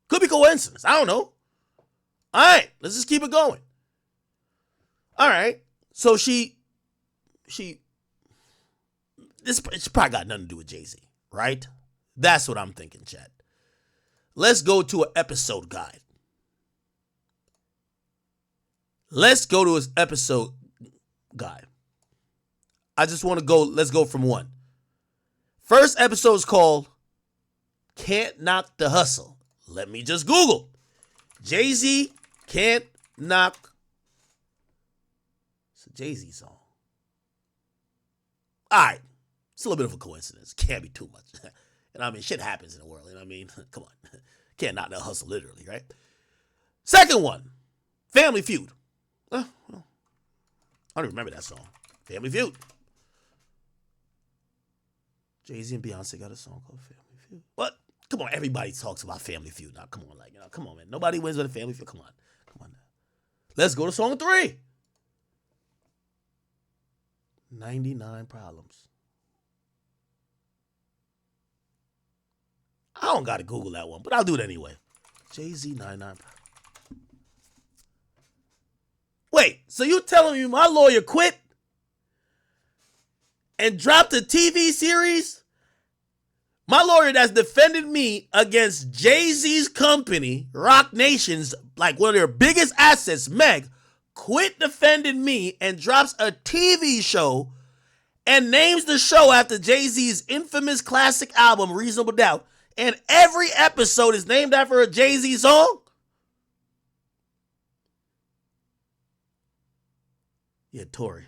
Could be coincidence. I don't know. All right, let's just keep it going. All right, so she probably got nothing to do with Jay-Z, right? That's what I'm thinking, chat. Let's go to an episode guide. Let's go to his episode guide. I just want to go, let's go from one. First episode is called Can't Knock the Hustle. Let me just Google. Jay-Z Can't Knock. It's a Jay-Z song. All right. It's a little bit of a coincidence. Can't be too much. And I mean, shit happens in the world. You know what I mean? Come on. Can't knock the hustle, literally, right? Second one, Family Feud. Well, I don't even remember that song. Family Feud. Jay-Z and Beyonce got a song called Family Feud. What? Come on, everybody talks about Family Feud now. Come on, come on, man. Nobody wins with a Family Feud. Come on now. Let's go to song 3. 99 Problems. I don't got to Google that one, but I'll do it anyway. Jay-Z 99 Problems. Wait, so you telling me my lawyer quit and dropped a TV series? My lawyer that's defended me against Jay-Z's company, Roc Nation's, like one of their biggest assets, MEG, quit defending me and drops a TV show and names the show after Jay-Z's infamous classic album, Reasonable Doubt. And every episode is named after a Jay-Z song? Yeah, Tory.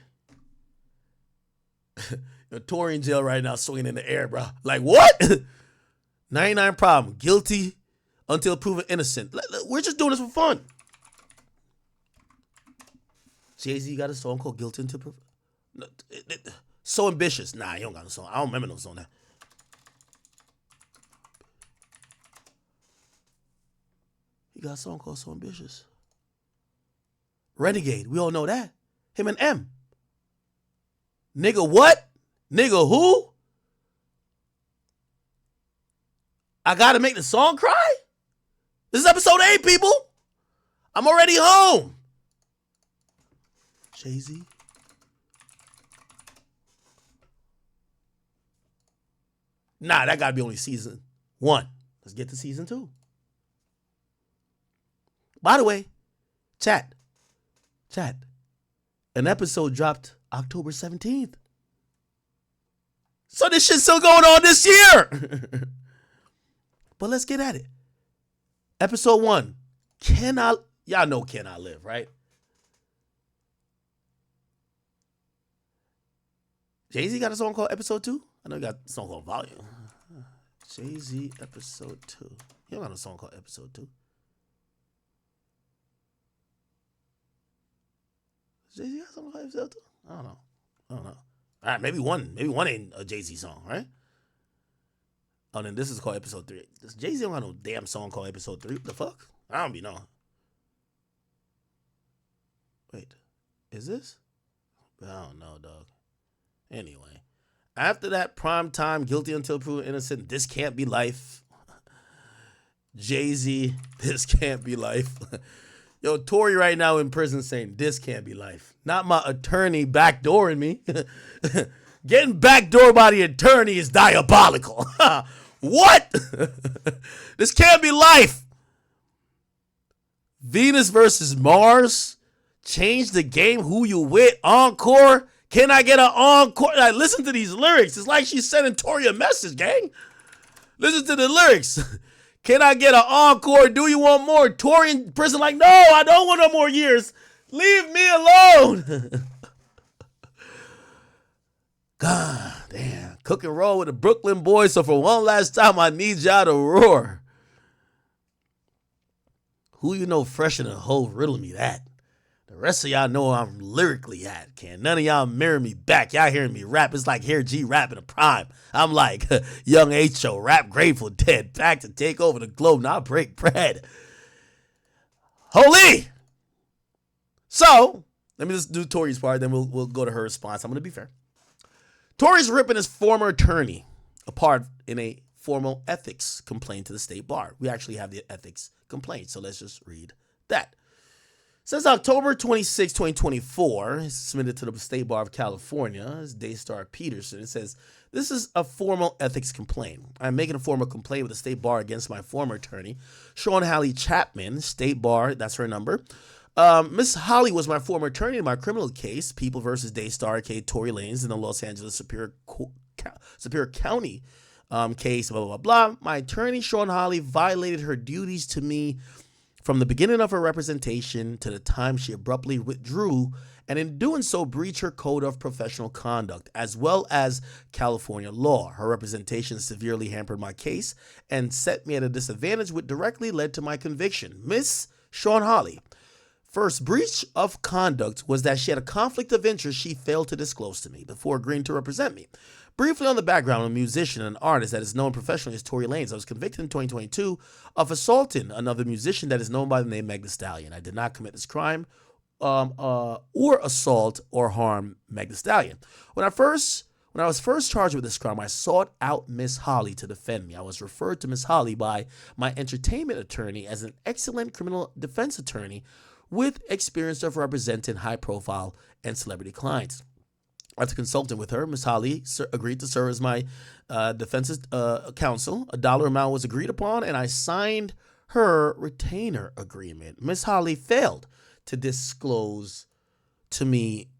Tory in jail right now swinging in the air, bro. Like, what? 99 Problem. Guilty until proven innocent. We're just doing this for fun. Jay-Z got a song called Guilty Until Proven. So Ambitious. Nah, he don't got no song. I don't remember no song now. He got a song called So Ambitious. Renegade. We all know that. Him and M. Nigga what? Nigga who? I gotta make the song cry? This is episode 8, people. I'm already home. Jay-Z. Nah, that gotta be only season 1. Let's get to season 2. By the way, chat, an episode dropped October 17th. So this shit's still going on this year. But let's get at it. Episode 1, y'all know Can I Live, right? Jay-Z got a song called Episode 2? I know he got a song called Volume. Jay-Z episode 2. You don't got a song called episode 2. Jay-Z got something called episode 2? I don't know. All right, maybe one ain't a Jay-Z song, right? Oh, then this is called episode 3. This Jay-Z don't got no damn song called episode 3. What the fuck? I don't be knowing. Wait, is this? I don't know, dog. Anyway, after that prime time, guilty until proven innocent, this can't be life. Jay-Z, this can't be life. Yo, Tory right now in prison saying this can't be life. Not my attorney backdooring me. Getting backdoored by the attorney is diabolical. What? This can't be life. Venus versus Mars. Change the game. Who you with? Encore. Can I get an encore? Like, listen to these lyrics. It's like she's sending Tory a message, gang. Listen to the lyrics. Can I get an encore? Do you want more? Tory in prison like, no, I don't want no more years. Leave me alone. God damn. Cook and roll with the Brooklyn boys. So for one last time, I need y'all to roar. Who you know fresher than a hoe? Riddle me that. The rest of y'all know I'm lyrically at. Can't none of y'all mirror me back. Y'all hearing me rap. It's like Hair G rapping a prime. I'm like Young H.O. rap Grateful Dead. Back to take over the globe. Now break bread. Holy. So, let me just do Tory's part. Then we'll go to her response. I'm going to be fair. Tory's ripping his former attorney apart in a formal ethics complaint to the state bar. We actually have the ethics complaint. So let's just read that. Since October 26, 2024, it's submitted to the State Bar of California, it's Daystar Peterson. It says, this is a formal ethics complaint. I'm making a formal complaint with the State Bar against my former attorney, Sean Hallie Chapman, State Bar, that's her number. Miss Holly was my former attorney in my criminal case, People versus Daystar, aka Tory Lanez, in the Los Angeles Superior County case, blah, blah, blah, blah. My attorney, Sean Holly, violated her duties to me from the beginning of her representation to the time she abruptly withdrew, and in doing so breached her code of professional conduct, as well as California law. Her representation severely hampered my case and set me at a disadvantage, which directly led to my conviction. Miss Sean Holly. First breach of conduct was that she had a conflict of interest she failed to disclose to me before agreeing to represent me. Briefly on the background, a musician and artist that is known professionally as Tory Lanez. I was convicted in 2022 of assaulting another musician that is known by the name MEG the Stallion. I did not commit this crime or assault or harm MEG the Stallion. When I was first charged with this crime, I sought out Miss Holly to defend me. I was referred to Miss Holly by my entertainment attorney as an excellent criminal defense attorney with experience of representing high-profile and celebrity clients. After consulting with her, Ms. Holly agreed to serve as my defense's counsel. A dollar amount was agreed upon, and I signed her retainer agreement. Ms. Holly failed to disclose to me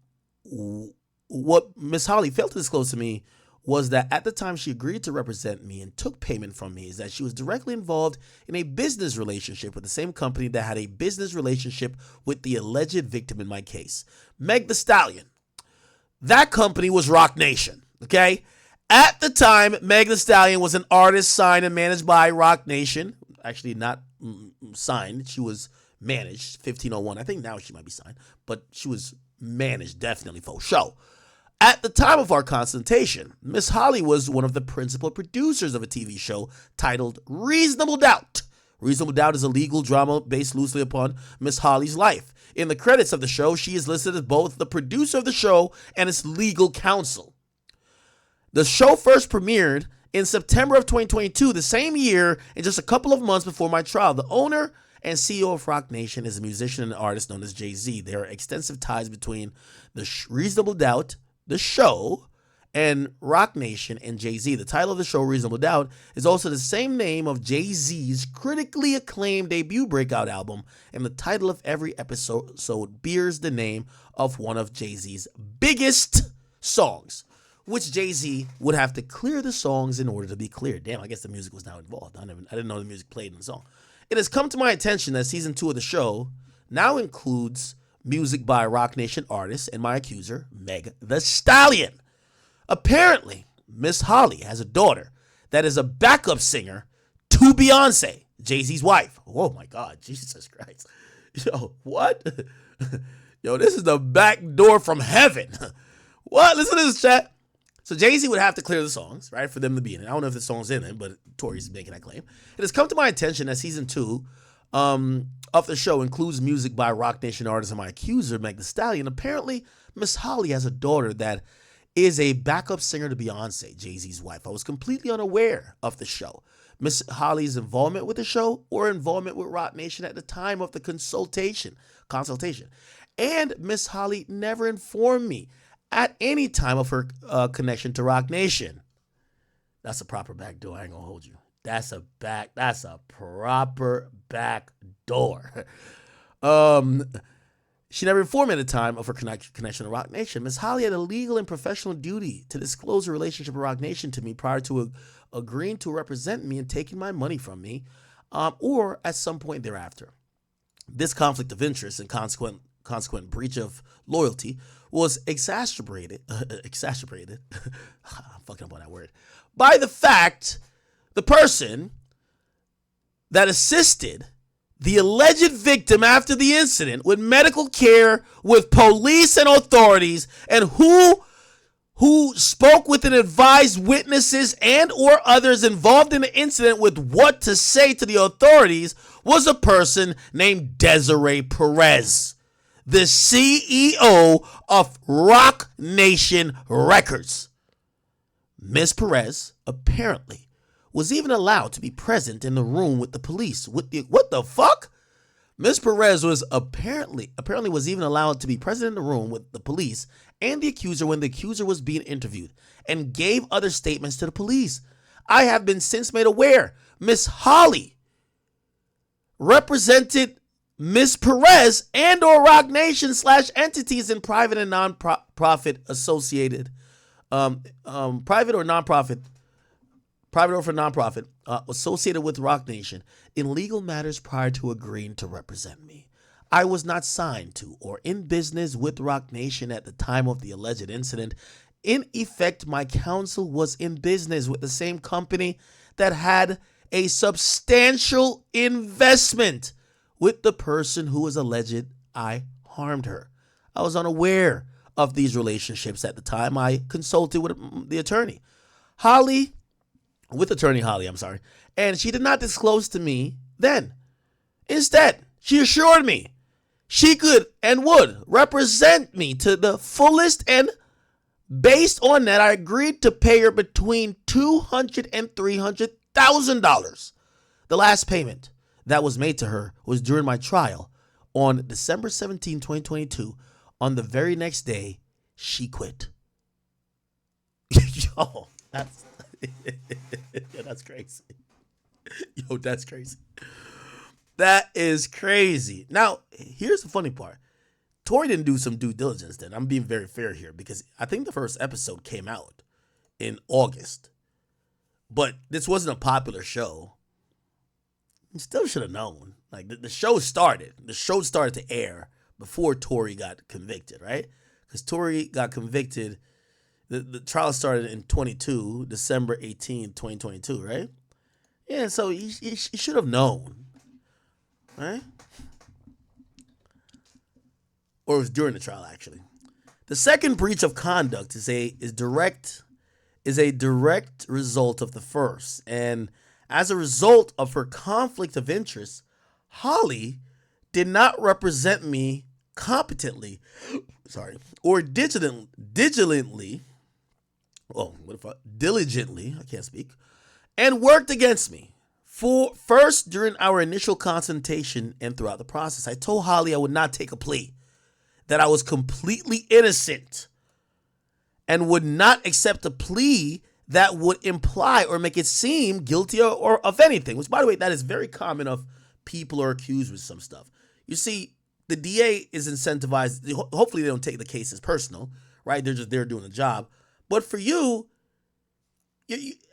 what Ms. Holly failed to disclose to me was that at the time she agreed to represent me and took payment from me is that she was directly involved in a business relationship with the same company that had a business relationship with the alleged victim in my case, MEG the Stallion. That company was ROC Nation, okay? At the time, MEG the Stallion was an artist signed and managed by ROC Nation. Actually, not signed. She was managed, 1501. I think now she might be signed, but she was managed definitely for show. At the time of our consultation, Miss Holly was one of the principal producers of a TV show titled Reasonable Doubt. Reasonable Doubt is a legal drama based loosely upon Miss Holly's life. In the credits of the show, she is listed as both the producer of the show and its legal counsel. The show first premiered in September of 2022, the same year, and just a couple of months before my trial. The owner and CEO of ROC Nation is a musician and artist known as Jay-Z. There are extensive ties between the Reasonable Doubt, the show, and ROC Nation and Jay-Z. The title of the show, Reasonable Doubt, is also the same name of Jay-Z's critically acclaimed debut breakout album, and the title of every episode bears the name of one of Jay-Z's biggest songs, which Jay-Z would have to clear the songs in order to be cleared. Damn, I guess the music was now involved. I didn't know the music played in the song. It has come to my attention that season 2 of the show now includes music by ROC Nation artists and my accuser, MEG the Stallion. Apparently, Miss Holly has a daughter that is a backup singer to Beyonce, Jay-Z's wife. Oh my God, Jesus Christ. Yo, what? Yo, this is the back door from heaven. What? Listen to this, chat. So Jay-Z would have to clear the songs, right, for them to be in it. I don't know if the song's in it, but Tory's making that claim. It has come to my attention that season 2 of the show includes music by Roc Nation artist and my accuser, Meg Thee Stallion. Apparently, Miss Holly has a daughter that is a backup singer to Beyonce, Jay-Z's wife. I was completely unaware of the show. Miss Holly's involvement with the show or involvement with Roc Nation at the time of the consultation. And Miss Holly never informed me at any time of her connection to Roc Nation. That's a proper back door. I ain't gonna hold you. That's a proper back door. She never informed me at the time of her connection to Roc Nation. Miss Holly had a legal and professional duty to disclose her relationship with Roc Nation to me prior to agreeing to represent me and taking my money from me, or at some point thereafter. This conflict of interest and consequent breach of loyalty was exacerbated, I'm fucking up on that word, by the fact the person that assisted the alleged victim after the incident with medical care, with police and authorities, and who spoke with and advised witnesses and or others involved in the incident with what to say to the authorities was a person named Desiree Perez, the CEO of Roc Nation Records. Miss Perez apparently was even allowed to be present in the room with the police. What the fuck? Miss Perez was apparently was even allowed to be present in the room with the police and the accuser when the accuser was being interviewed and gave other statements to the police. I have been since made aware Miss Holly represented Miss Perez and or Roc Nation / entities in private and non-profit associated, private or for nonprofit associated with Roc Nation in legal matters prior to agreeing to represent me. I was not signed to or in business with Roc Nation at the time of the alleged incident. In effect, my counsel was in business with the same company that had a substantial investment with the person who was alleged I harmed her. I was unaware of these relationships at the time. I consulted with the attorney Holly, and she did not disclose to me then. Instead, she assured me she could and would represent me to the fullest, and based on that, I agreed to pay her between $200,000 and $300,000. The last payment that was made to her was during my trial on December 17, 2022. On the very next day, she quit. Yo, that's that's crazy. Yo, that's crazy. That is crazy. Now, here's the funny part. Tory didn't do some due diligence then. I'm being very fair here because I think the first episode came out in August. But this wasn't a popular show. You still should have known. Like, the show started. The show started to air before Tory got convicted, right? Because Tory got convicted. The trial started in December 18, 2022, right? Yeah, so he should have known, right? Or it was during the trial, actually. The second breach of conduct is a direct result of the first. And as a result of her conflict of interest, Holly did not represent me competently, or diligently, I can't speak, and worked against me. First, during our initial consultation and throughout the process, I told Holly I would not take a plea, that I was completely innocent, and would not accept a plea that would imply or make it seem guilty or of anything, which, by the way, that is very common of people are accused with some stuff. You see, the DA is incentivized. Hopefully they don't take the case as personal, right? They're just there doing the job. But for you,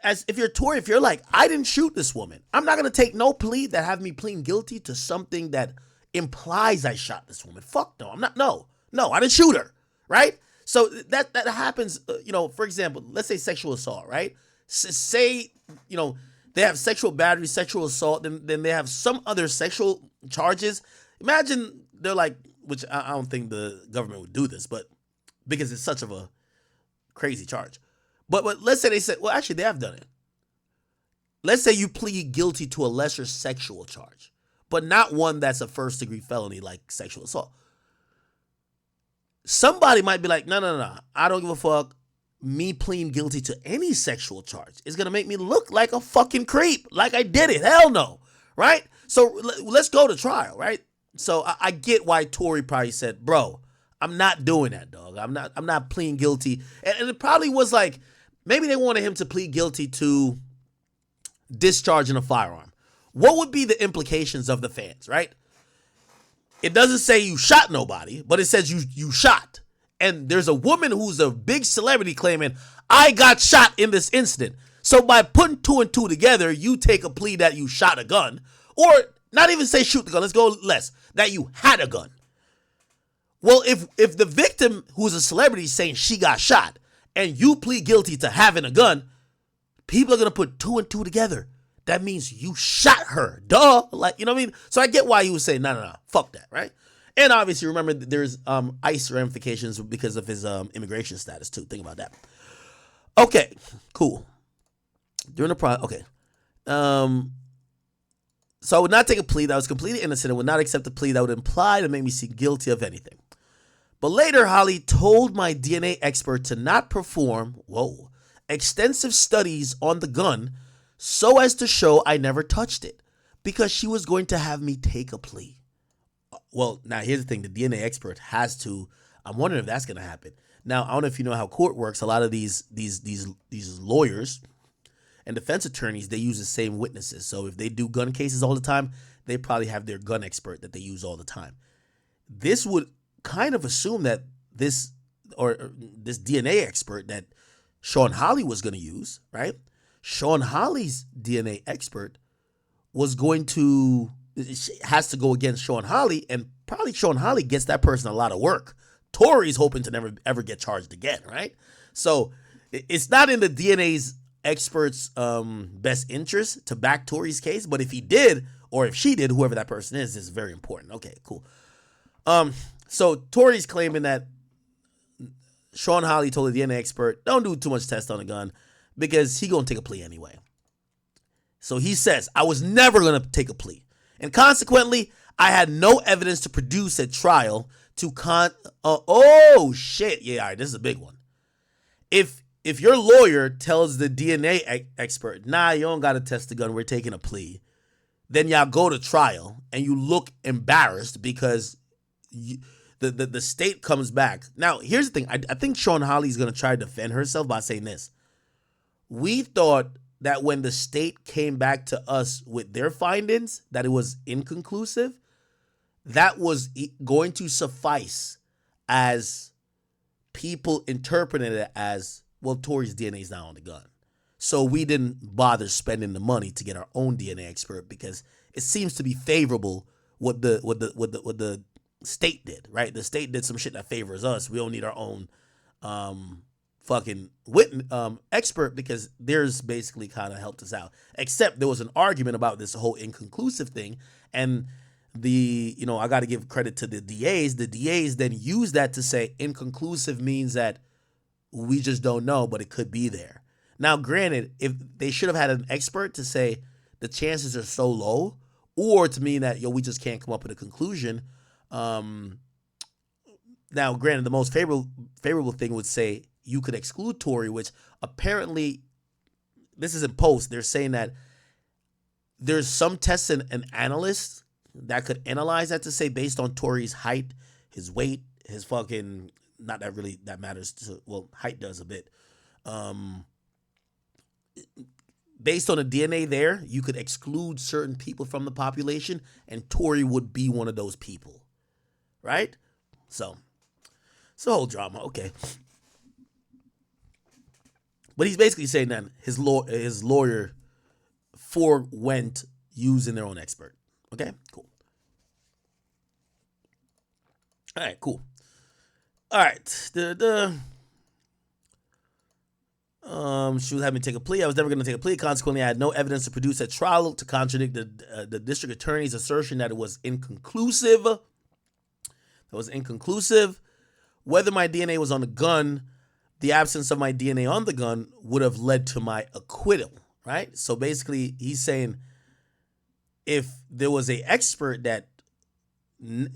as if you're Tory, if you're like, I didn't shoot this woman, I'm not going to take no plea that have me pleading guilty to something that implies I shot this woman. Fuck no. I'm not. No, I didn't shoot her, right? So that happens, for example, let's say sexual assault, right? Say they have sexual battery, sexual assault, then they have some other sexual charges. Imagine they're like, which I don't think the government would do this, but because it's such of a crazy charge. But let's say they said, well, actually, they have done it. Let's say you plead guilty to a lesser sexual charge, but not one that's a first-degree felony like sexual assault. Somebody might be like, no, I don't give a fuck. Me pleading guilty to any sexual charge is going to make me look like a fucking creep, like I did it. Hell no, right? So let's go to trial, right? So I get why Tory probably said, bro, I'm not doing that, dog. I'm not pleading guilty. And it probably was like, maybe they wanted him to plead guilty to discharging a firearm. What would be the implications of the fans, right? It doesn't say you shot nobody, but it says you shot. And there's a woman who's a big celebrity claiming, I got shot in this incident. So by putting two and two together, you take a plea that you shot a gun, or not even say shoot the gun, let's go less, that you had a gun. Well, if the victim who's a celebrity is saying she got shot and you plead guilty to having a gun, people are going to put two and two together. That means you shot her. Duh. Like, you know what I mean? So I get why you would say, no, fuck that, right? And obviously, remember, there's ICE ramifications because of his immigration status, too. Think about that. Okay, cool. During the okay. So I would not take a plea that was completely innocent and would not accept a plea that would imply to make me seem guilty of anything. But later, Holly told my DNA expert to not perform, extensive studies on the gun so as to show I never touched it, because she was going to have me take a plea. Well, now here's the thing. The DNA expert has to, I'm wondering if that's going to happen. Now, I don't know if you know how court works. A lot of these lawyers and defense attorneys, they use the same witnesses. So if they do gun cases all the time, they probably have their gun expert that they use all the time. This would kind of assume that this DNA expert that Sean Holly was going to use, right? Sean Holly's DNA expert has to go against Sean Holly, and probably Sean Holly gets that person a lot of work. Tory's hoping to never ever get charged again, right? So it's not in the DNA's expert's best interest to back Tory's case, but if he did, or if she did, whoever that person is very important. Okay, cool. So Tory's claiming that Sean Holly told the DNA expert, don't do too much test on a gun because he gonna take a plea anyway. So he says, I was never gonna take a plea. And consequently, I had no evidence to produce at trial to oh shit. Yeah, all right, this is a big one. If your lawyer tells the DNA expert, nah, you don't gotta test the gun, we're taking a plea, then y'all go to trial and you look embarrassed because the state comes back. Now, here's the thing. I think Sean Holly's gonna try to defend herself by saying this. We thought that when the state came back to us with their findings, that it was inconclusive, that was going to suffice as people interpreted it as, well, Tory's DNA is not on the gun. So we didn't bother spending the money to get our own DNA expert because it seems to be favorable what the state did, right? The state did some shit that favors us. We don't need our own fucking expert because theirs basically kind of helped us out. Except there was an argument about this whole inconclusive thing, and I got to give credit to the DAs. The DAs then used that to say inconclusive means that we just don't know, but it could be there. Now, granted, if they should have had an expert to say the chances are so low, or to mean that we just can't come up with a conclusion. Now, granted, the most favorable thing would say you could exclude Tory, which apparently, this is in post, they're saying that there's some tests and analysts that could analyze that to say based on Tory's height, his weight, his fucking, not that really that matters to, well, height does a bit. Based on the DNA there, you could exclude certain people from the population, and Tory would be one of those people, right? So it's a whole drama, okay. But he's basically saying that his lawyer forewent using their own expert. Okay, cool. All right, cool. All right, She was having me take a plea. I was never going to take a plea. Consequently, I had no evidence to produce at trial to contradict the district attorney's assertion that it was inconclusive. Whether my DNA was on the gun, the absence of my DNA on the gun would have led to my acquittal, right? So basically, he's saying if there was an expert that, and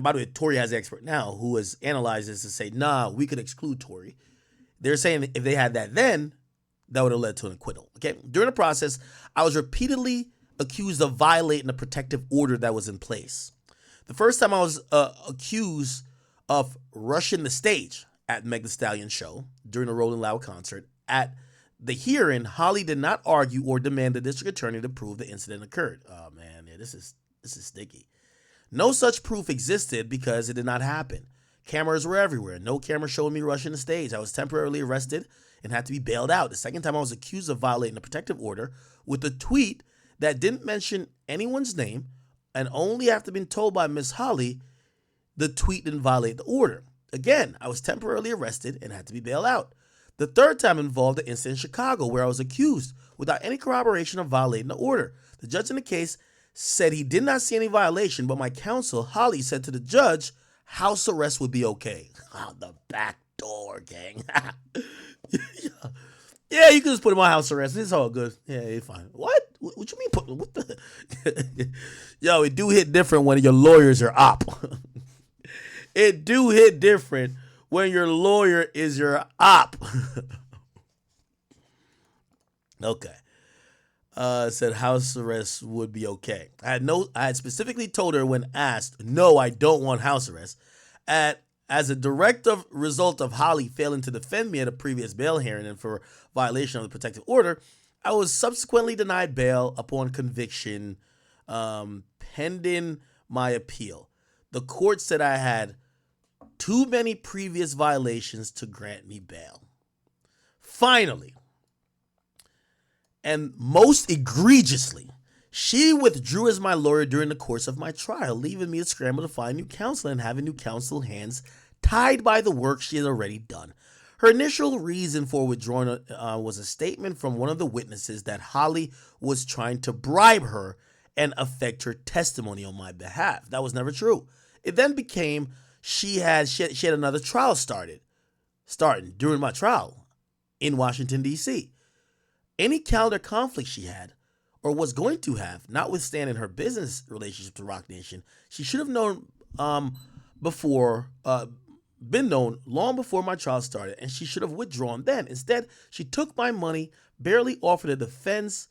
by the way, Tory has an expert now who has analyzed this to say, nah, we could exclude Tory. They're saying if they had that then, that would have led to an acquittal. Okay. During the process, I was repeatedly accused of violating the protective order that was in place. The first time I was accused of rushing the stage at Meg Thee Stallion show during the Rolling Loud concert. At the hearing, Holly did not argue or demand the district attorney to prove the incident occurred. Oh man, yeah, this is sticky. No such proof existed because it did not happen. Cameras were everywhere. No camera showed me rushing the stage. I was temporarily arrested and had to be bailed out. The second time I was accused of violating a protective order with a tweet that didn't mention anyone's name, and only after being told by Miss Holly, the tweet didn't violate the order. Again, I was temporarily arrested and had to be bailed out. The third time involved the incident in Chicago where I was accused without any corroboration of violating the order. The judge in the case said he did not see any violation, but my counsel, Holly, said to the judge, house arrest would be okay. Oh, the back door, gang. Yeah, you can just put him on house arrest. It's all good. Yeah, it's fine. What? What you mean put? What the? Yo, it do hit different when your lawyers are op. It do hit different when your lawyer is your op. Okay. Said house arrest would be okay. I had specifically told her when asked, no, I don't want house arrest. As a direct result of Holly failing to defend me at a previous bail hearing and for violation of the protective order, I was subsequently denied bail upon conviction, pending my appeal. The court said I had too many previous violations to grant me bail. Finally, and most egregiously, she withdrew as my lawyer during the course of my trial, leaving me to scramble to find new counsel and having new counsel hands tied by the work she had already done. Her initial reason for withdrawing was a statement from one of the witnesses that Holly was trying to bribe her and affect her testimony on my behalf. That was never true. It then became she had another trial starting during my trial in Washington, D.C. Any calendar conflict she had or was going to have, notwithstanding her business relationship to Roc Nation, she should have known been known long before my trial started, and she should have withdrawn then. Instead, she took my money, barely offered a defense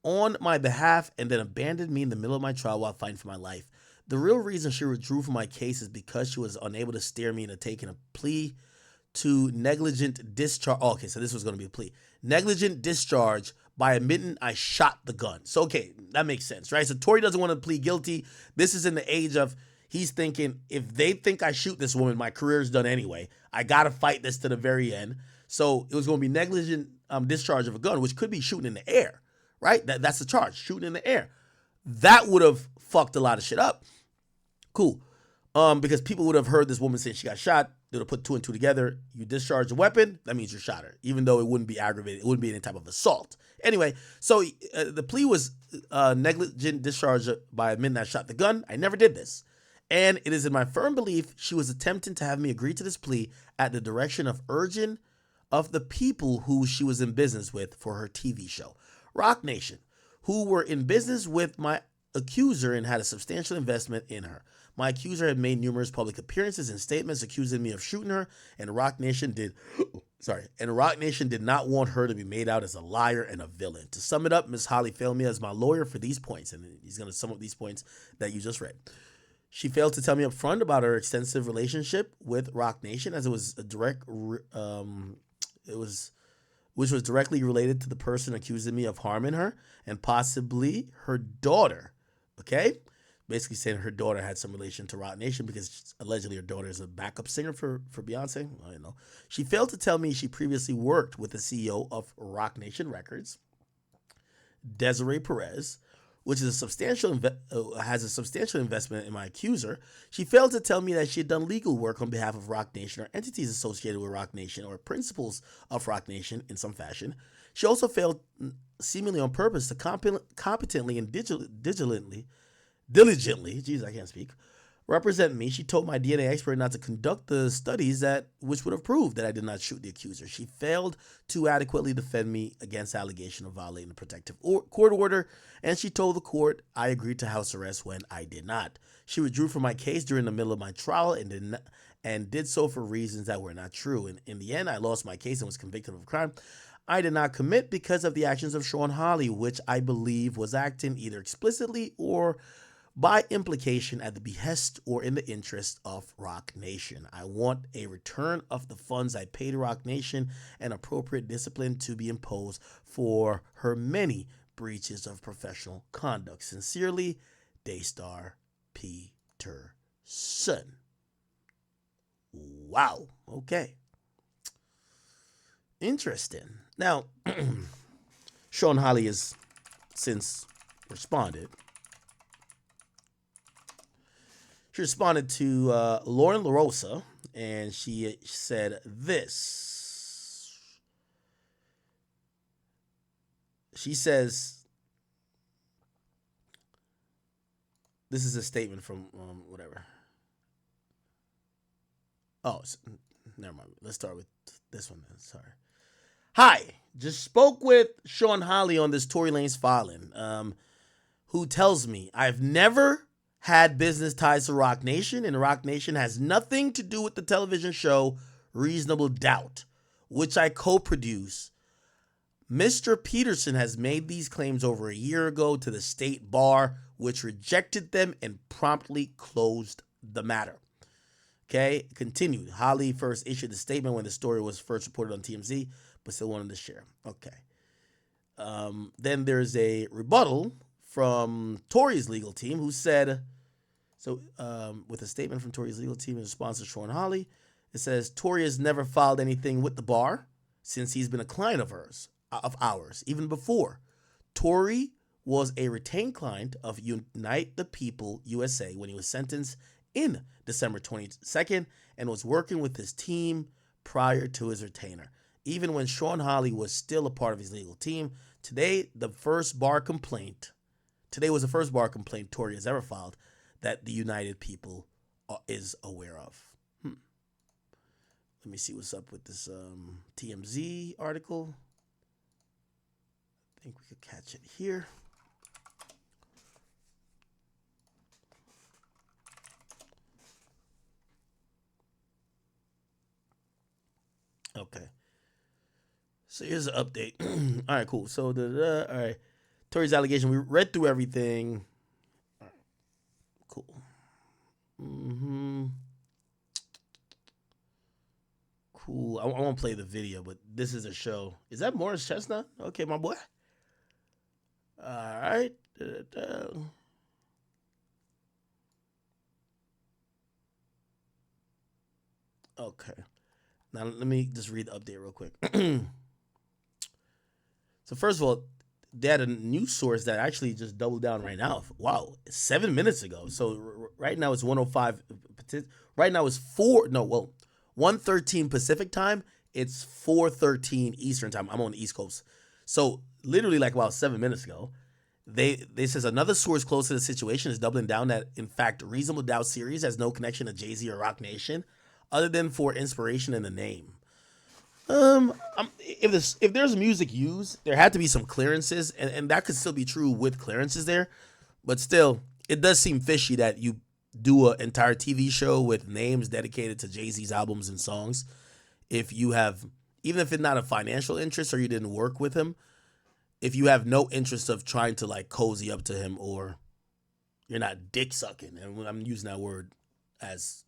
on my behalf, and then abandoned me in the middle of my trial while fighting for my life. The real reason she withdrew from my case is because she was unable to steer me into taking a plea to negligent discharge. Oh, okay, so this was going to be a plea. Negligent discharge by admitting I shot the gun. So, okay, that makes sense, right? So Tory doesn't want to plead guilty. This is in the age of he's thinking, if they think I shoot this woman, my career's done anyway. I got to fight this to the very end. So it was going to be negligent discharge of a gun, which could be shooting in the air, right? That's the charge, shooting in the air. That would have fucked a lot of shit up. Cool. Because people would have heard this woman say she got shot. They would have put two and two together. You discharge a weapon, that means you shot her, even though it wouldn't be aggravated. It wouldn't be any type of assault. Anyway, so the plea was negligent discharge by admitting I shot the gun. I never did this. And it is in my firm belief she was attempting to have me agree to this plea at the direction of urging of the people who she was in business with for her TV show, Roc Nation, who were in business with my accuser and had a substantial investment in her. My accuser had made numerous public appearances and statements accusing me of shooting her, and Roc Nation did not want her to be made out as a liar and a villain. To sum it up, Ms. Holly failed me as my lawyer for these points, and he's going to sum up these points that you just read. She failed to tell me up front about her extensive relationship with Roc Nation, as it was which was directly related to the person accusing me of harming her and possibly her daughter. Okay? Basically saying her daughter had some relation to Roc Nation because allegedly her daughter is a backup singer for Beyonce. I don't know. She failed to tell me she previously worked with the CEO of Roc Nation Records, Desiree Perez, which is has a substantial investment in my accuser, she failed to tell me that she had done legal work on behalf of Roc Nation or entities associated with Roc Nation or principals of Roc Nation in some fashion. She also failed, seemingly on purpose, to competently and diligently, geez, I can't speak, represent me. She told my DNA expert not to conduct the studies which would have proved that I did not shoot the accuser. She failed to adequately defend me against allegation of violating the protective court order, and she told the court I agreed to house arrest when I did not. She withdrew from my case during the middle of my trial and did so for reasons that were not true. And in the end, I lost my case and was convicted of a crime I did not commit because of the actions of Sean Hawley, which I believe was acting either explicitly or by implication at the behest or in the interest of Roc Nation. I want a return of the funds I paid Roc Nation and appropriate discipline to be imposed for her many breaches of professional conduct. Sincerely, Daystar Peterson. Wow. Okay. Interesting. Now, Sean Hawley has since responded. She responded to Lauren LaRosa, and she said this. She says, this is a statement from whatever. Oh, never mind. Let's start with this one then. Sorry. Hi, just spoke with Sean Hawley on this Tory Lanez filing, who tells me I've never had business ties to Roc Nation, and Roc Nation has nothing to do with the television show Reasonable Doubt, which I co-produce. Mr. Peterson has made these claims over a year ago to the state bar, which rejected them and promptly closed the matter. Okay, continued. Hawley first issued a statement when the story was first reported on TMZ, but still wanted to share. Okay. Then there's a rebuttal from Tory's legal team who said, with a statement from Tory's legal team in response to Sean Hawley, it says, Tory has never filed anything with the bar since he's been a client of ours, even before. Tory was a retained client of Unite the People USA when he was sentenced in December 22nd and was working with his team prior to his retainer. Even when Sean Hawley was still a part of his legal team, today was the first bar complaint Tory has ever filed that the United People is aware of. Let me see what's up with this TMZ article. I think we could catch it here. Okay. So here's an update. All right, cool. So, all right. Tory's allegation. We read through everything. All right. Cool. Cool. I won't play the video, but this is a show. Is that Morris Chestnut? Okay, my boy. All right. Okay. Now, let me just read the update real quick. So, first of all, they had a news source that actually just doubled down right now. Wow, 7 minutes ago. So, right now it's 1:05. Right now it's 1:13 Pacific time. It's 4:13 Eastern time. I'm on the East Coast. So, literally, like about 7 minutes ago, they says another source close to the situation is doubling down that, in fact, Reasonable Doubt series has no connection to Jay-Z or Roc Nation, other than for inspiration in the name. If there's music used, there had to be some clearances, and that could still be true with clearances there. But still, it does seem fishy that you do an entire TV show with names dedicated to Jay-Z's albums and songs. If you have, even if it's not a financial interest or you didn't work with him, if you have no interest of trying to like cozy up to him, or you're not dick sucking, and I'm using that word as,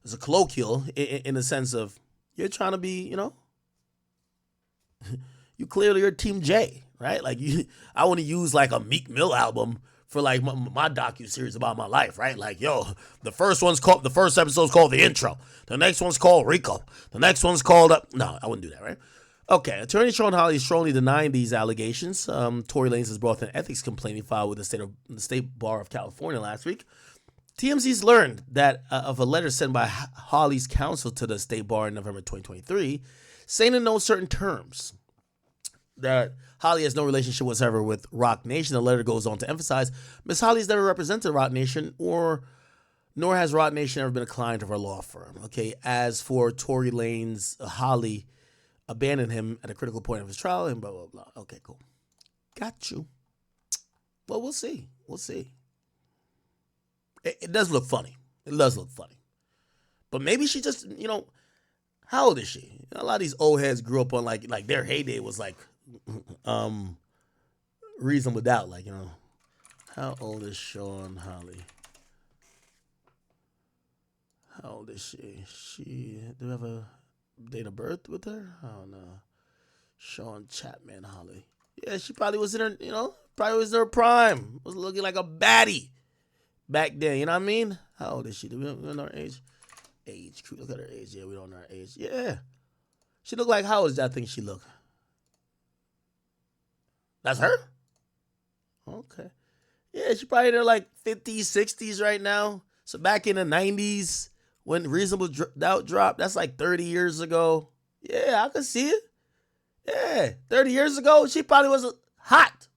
as a colloquial in the sense of you're trying to be, you clearly are Team J, right? Like I want to use like a Meek Mill album for like my docu-series about my life, right? Like, the first episode's called The Intro. The next one's called Rico. The next one's called, no, I wouldn't do that, right? Okay, attorney Sean Hawley is strongly denying these allegations. Tory Lanez has brought an ethics complaint he filed with the state bar of California last week. TMZ's learned that of a letter sent by Hawley's counsel to the state bar in November 2023, saying in no certain terms that Hawley has no relationship whatsoever with ROC Nation. The letter goes on to emphasize Ms. Hawley has never represented ROC Nation, nor has ROC Nation ever been a client of our law firm. Okay, as for Tory Lanez, Hawley abandoned him at a critical point of his trial and blah, blah, blah. Okay, cool. Got you. Well, we'll see. We'll see. It does look funny. It does look funny. But maybe she just, how old is she? A lot of these old heads grew up on like their heyday was like reasonable doubt. Like, how old is Sean Hawley? How old is she? Do we have a date of birth with her? I don't know. Sean Chapman Hawley. Yeah, she probably was in her, probably was in her prime. Was looking like a baddie back then. You know what I mean? How old is she? Do we know her age? Age. Look at her age. Yeah, we don't know her age. Yeah. She look like, how old does that think she look? That's her? Okay. Yeah, she probably in her like 50s, 60s right now. So back in the 90s, when Reasonable Doubt dropped, that's like 30 years ago. Yeah, I could see it. Yeah, 30 years ago, she probably was hot.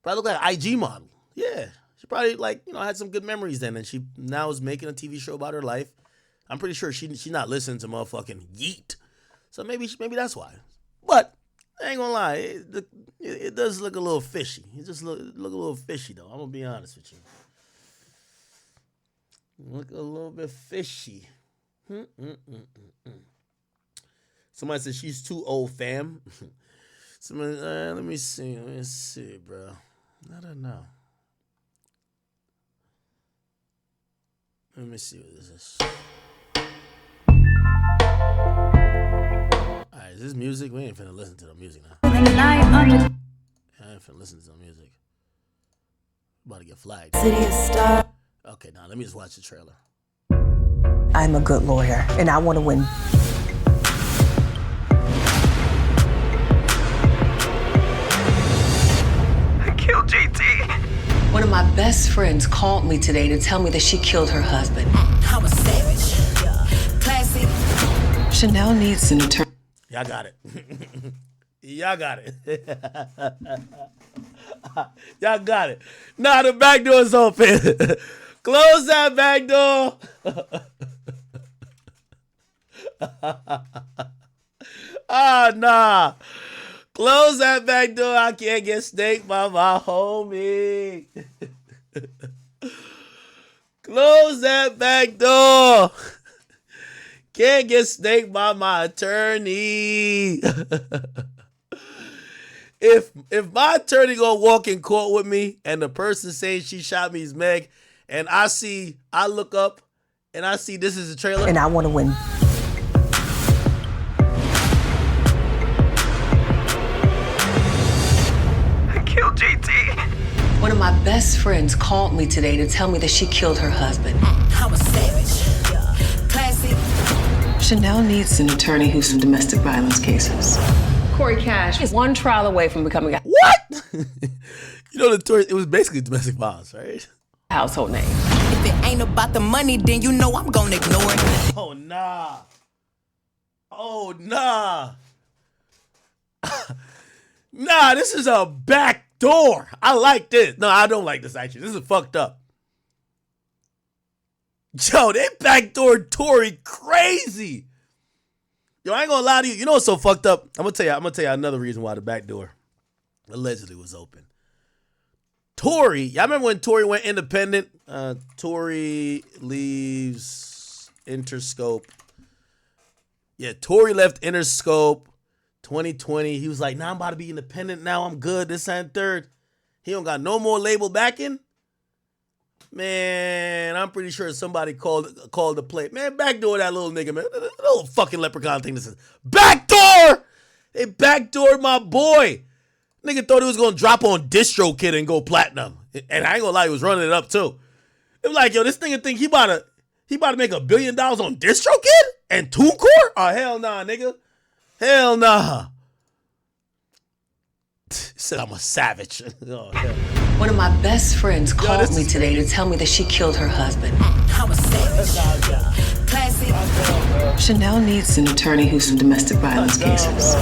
Probably looked like an IG model. Yeah, she probably had some good memories then, and she now is making a TV show about her life. I'm pretty sure she's not listening to motherfucking Yeet. So maybe that's why. But I ain't gonna lie, it does look a little fishy. It just look a little fishy though. I'm gonna be honest with you. Look a little bit fishy. Somebody said she's too old, fam. Somebody, let me see, bro. I don't know. Let me see what this is. Alright, is this music? We ain't finna listen to the music now. I ain't finna listen to the music. About to get flagged. Okay, now let me just watch the trailer. I'm a good lawyer, and I want to win. I killed JT. One of my best friends called me today to tell me that she killed her husband. I'm a savage. Classy. Chanel needs an attorney. Y'all got it. Y'all got it. Y'all got it. Nah, the back door is open. Close that back door. Nah. Close that back door. I can't get snaked by my homie. Close that back door. Can't get snaked by my attorney. If my attorney gonna walk in court with me and the person saying she shot me is Meg, and I look up and I see this is a trailer. And I want to win. I killed JT. One of my best friends called me today to tell me that she killed her husband. I'm a savage. Classy. Chanel needs an attorney who's in domestic violence cases. Corey Cash is one trial away from becoming a... What? It was basically domestic violence, right? Household name. If it ain't about the money, then you know I'm gonna ignore it. Oh, nah. Oh, nah. Nah, this is a back door. I like this. No, I don't like this, actually. This is fucked up. Yo, they backdoored Tory crazy. Yo, I ain't gonna lie to you. You know what's so fucked up? I'm gonna tell you another reason why the back door allegedly was open. Tory, y'all remember when Tory went independent? Tory leaves Interscope. Yeah, Tory left Interscope 2020. He was like, nah, I'm about to be independent now. I'm good. This and third. He don't got no more label backing. Man, I'm pretty sure somebody called the play. Man, backdoor that little nigga, man. That little fucking leprechaun thing that says, backdoor! They backdoored my boy. Nigga thought he was gonna drop on DistroKid and go platinum. And I ain't gonna lie, he was running it up too. It was like, yo, this nigga think he about to make $1 billion on DistroKid and TuneCore? Oh, hell nah, nigga. Hell nah. Said I'm a savage. Oh, hell. One of my best friends called me today to tell me that she killed her husband. I'm a savage. Classic. Chanel needs an attorney who's in domestic violence cases.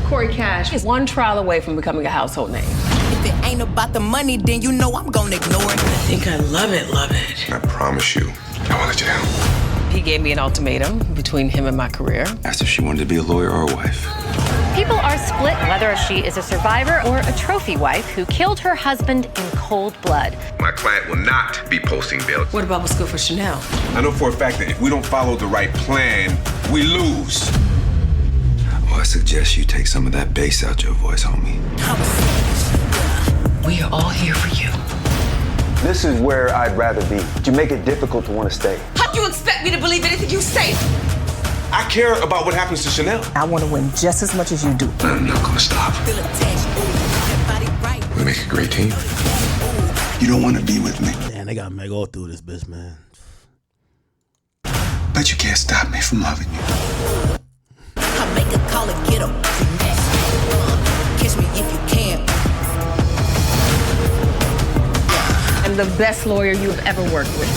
Corey Cash is one trial away from becoming a household name. If it ain't about the money, then you know I'm gonna ignore it. I think I love it, love it. I promise you, I won't let you down. He gave me an ultimatum between him and my career. Asked if she wanted to be a lawyer or a wife. People are split whether she is a survivor or a trophy wife who killed her husband in cold blood. My client will not be posting bail. What about what's good for Chanel? I know for a fact that if we don't follow the right plan, we lose. Well, I suggest you take some of that bass out your voice, homie. I'm a savage. We are all here for you. This is where I'd rather be. You make it difficult to want to stay. How do you expect me to believe anything you say? I care about what happens to Chanel. I want to win just as much as you do. I'm not gonna stop. Feel attached. Ooh, that body right. We make a great team. You don't want to be with me, Man, they got Meg all through this bitch, man. but you can't stop me from loving you. I make a call and get 'em. Catch me if you can. I'm the best lawyer you've ever worked with.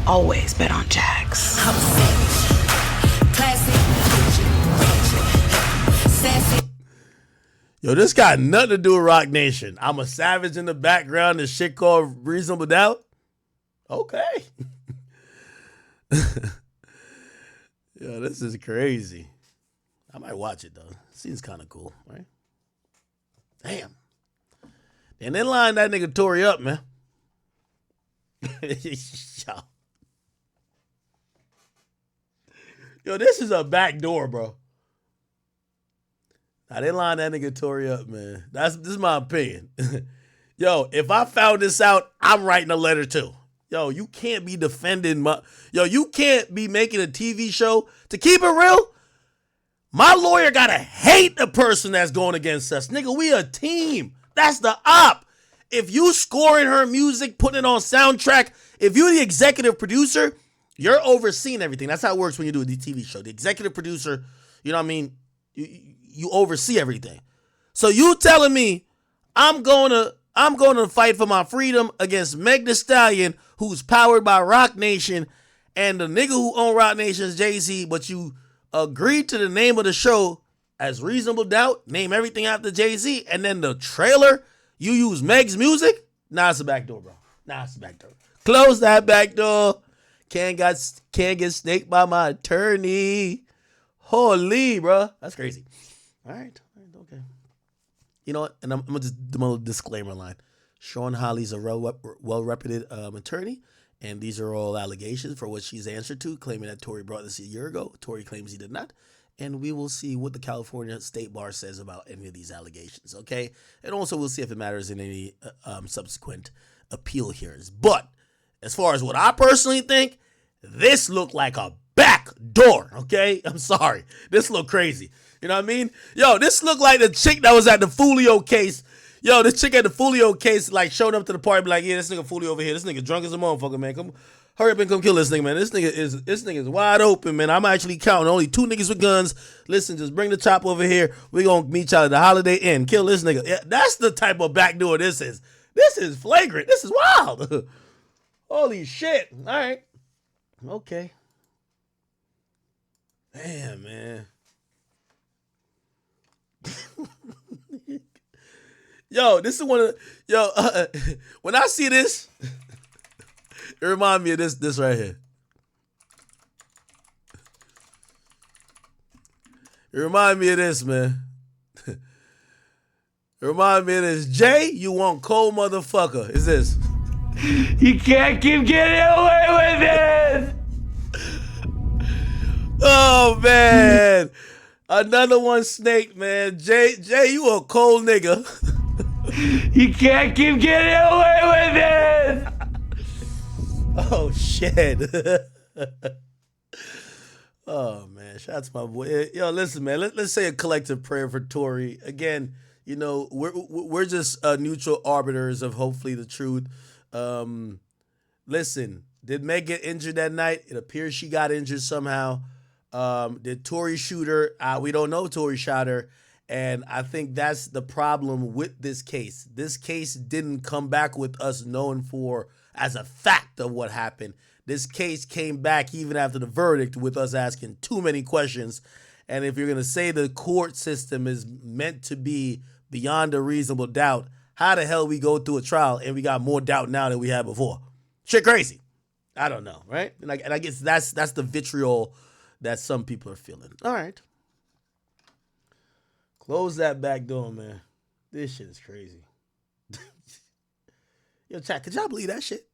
Always bet on Jax. I'm a savage. Classic. Sassy. Yo, this got nothing to do with Rock Nation. I'm a savage in the background. This shit called Reasonable Doubt. Okay. Yo, this is crazy. I might watch it though. Seems kind of cool, right? Damn. And then line that nigga Tory up, man. Yo, this is a back door, bro. Now they line that nigga Tory up, man. This is my opinion. Yo, if I found this out, I'm writing a letter too. Yo, you can't be defending you can't be making a TV show. To keep it real, my lawyer gotta hate the person that's going against us. Nigga, we a team. That's the op. If you scoring her music, putting it on soundtrack, if you're the executive producer, you're overseeing everything. That's how it works when you do a TV show. The executive producer, you know what I mean? You oversee everything. So you telling me I'm going to fight for my freedom against Meg Thee Stallion, who's powered by Rock Nation, and the nigga who own Rock Nation is Jay-Z, but you agreed to the name of the show as Reasonable Doubt, name everything after Jay-Z, and then the trailer, you use Meg's music? Nah, it's a back door, bro. Nah, it's a back door. Close that back door. Can't get snaked by my attorney. Holy, bro. That's crazy. All right, okay. You know what? And I'm going to just do my little disclaimer line. Sean Holly's a well-reputed attorney, and these are all allegations for what she's answered to, claiming that Tory brought this a year ago. Tory claims he did not. And we will see what the California State Bar says about any of these allegations, okay? And also we'll see if it matters in any subsequent appeal hearings. But as far as what I personally think, this looked like a back door, okay? I'm sorry. This looked crazy. You know what I mean? Yo, this looked like the chick that was at the Fulio case. Yo, this chick at the Fulio case, like, showed up to the party, be like, yeah, this nigga Fulio over here. This nigga drunk as a motherfucker, man. Come hurry up and come kill this nigga, man. This nigga is wide open, man. I'm actually counting only 2 niggas with guns. Listen, just bring the chop over here. We gonna meet y'all at the Holiday Inn. Kill this nigga. Yeah, that's the type of backdoor this is. This is flagrant. This is wild. Holy shit. All right. Okay. Damn, man. Yo, this is one of when I see this, it reminds me of this right here. It reminds me of this, man. It reminds me of this. Jay, you want cold motherfucker. Is this? You can't keep getting away with it. Oh, man. Another one snake, man. Jay, you a cold nigga. You can't keep getting away with it. Oh, shit. Oh, man. Shout out to my boy. Yo, listen, man. Let's say a collective prayer for Tory. Again, you know, we're just neutral arbiters of hopefully the truth. Listen, did Meg get injured that night? It appears she got injured somehow. Did Tory shoot her? We don't know Tory shot her. And I think that's the problem with this case. This case didn't come back with us knowing for as a fact of what happened. This case came back even after the verdict with us asking too many questions. And if you're going to say the court system is meant to be beyond a reasonable doubt, how the hell we go through a trial and we got more doubt now than we had before? Shit crazy. I don't know, right? And I guess that's the vitriol that some people are feeling. All right. Close that back door, man. This shit is crazy. Yo, chat, could y'all believe that shit?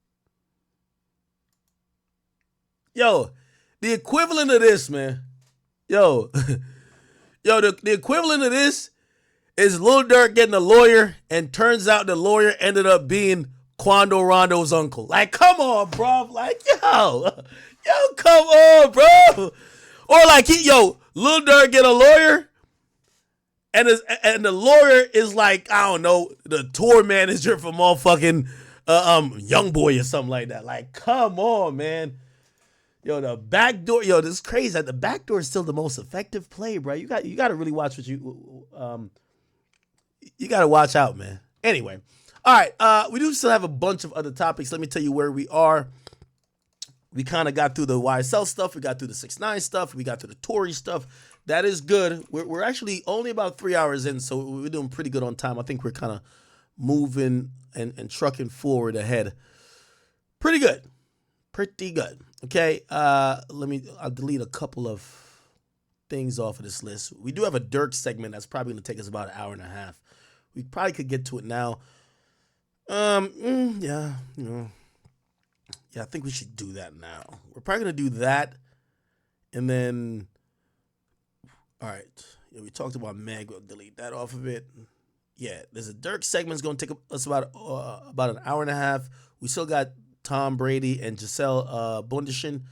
Yo, the equivalent of this, man. Yo, the equivalent of this is Lil Durk getting a lawyer, and turns out the lawyer ended up being Quando Rondo's uncle. Like, come on, bro. Like, yo, come on, bro. Or like, Lil Durk get a lawyer, and the lawyer is like, I don't know, the tour manager for motherfucking Young Boy or something like that. Like, come on, man. Yo, the back door. Yo, this is crazy. The back door is still the most effective play, bro. You got to really watch what you got to watch out, man. Anyway, all right. We do still have a bunch of other topics. Let me tell you where we are. We kind of got through the YSL stuff. We got through the 6ix9ine stuff. We got through the Tory stuff. That is good. We're actually only about 3 hours in, so we're doing pretty good on time. I think we're kind of moving and trucking forward ahead. Pretty good. Okay. I'll delete a couple of things off of this list. We do have a Dirk segment that's probably going to take us about an hour and a half. We probably could get to it now. Yeah, I think we should do that now. We're probably going to do that. And then, all right. Yeah, we talked about Meg. We'll delete that off of it. Yeah, there's a Dirk segment. It's going to take us about an hour and a half. We still got Tom Brady and Giselle Bundchen.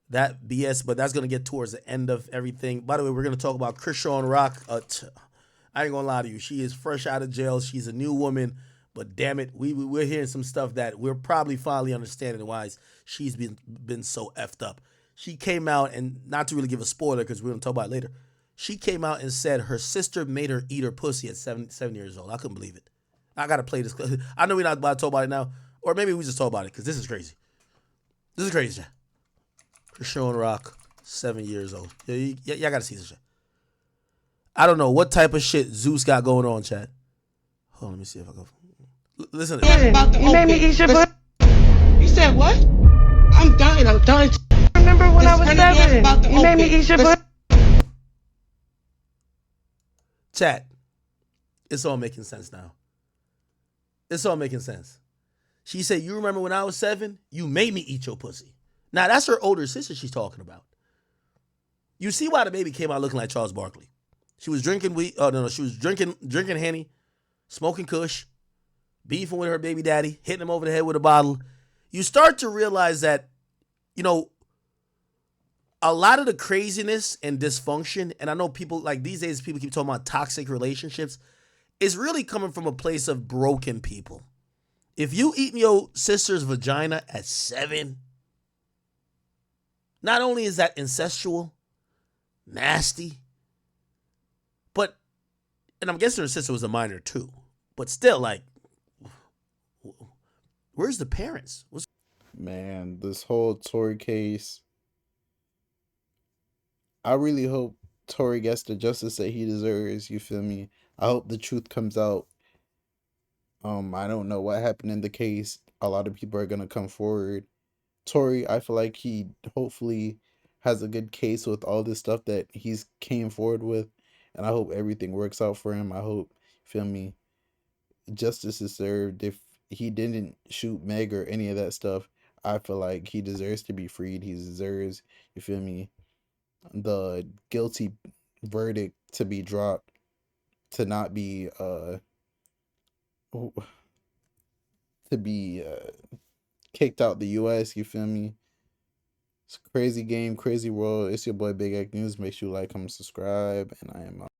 That BS, but that's going to get towards the end of everything. By the way, we're going to talk about Krishan Rock. I ain't going to lie to you. She is fresh out of jail. She's a new woman. But damn it, we're hearing some stuff that we're probably finally understanding why she's been so effed up. She came out, and not to really give a spoiler because we're going to talk about it later, she came out and said her sister made her eat her pussy at 7 years old. I couldn't believe it. I got to play this. I know we're not about to talk about it now, or maybe we just talk about it because this is crazy. This is crazy. Krishan Rock, 7 years old. Y'all got to see this shit. I don't know what type of shit Zeus got going on, chat. Hold on, let me see if I go. Listen. You made me eat your butt. You said what? I'm dying. Remember when I was 7? You made me eat your butt. Chat. It's all making sense now. It's all making sense. She said, you remember when I was 7? You made me eat your pussy. Now, that's her older sister she's talking about. You see why the baby came out looking like Charles Barkley. She was drinking weed. Oh, no. She was drinking Henny, smoking Kush, beefing with her baby daddy, hitting him over the head with a bottle. You start to realize that, a lot of the craziness and dysfunction, and I know people, like these days, people keep talking about toxic relationships, is really coming from a place of broken people. If you eating your sister's vagina at 7, not only is that incestual, nasty, but, and I'm guessing her sister was a minor too, but still, like, where's the parents? Man, this whole Tory case, I really hope Tory gets the justice that he deserves, you feel me? I hope the truth comes out. I don't know what happened in the case. A lot of people are going to come forward. Tory, I feel like he hopefully has a good case with all this stuff that he's came forward with. And I hope everything works out for him. I hope, feel me, justice is served. If he didn't shoot Meg or any of that stuff, I feel like he deserves to be freed. He deserves, you feel me, the guilty verdict to be dropped, to not be kicked out the US, you feel me? It's a crazy game, crazy world. It's your boy Big Egg News. Make sure you like, comment, subscribe, and I am out.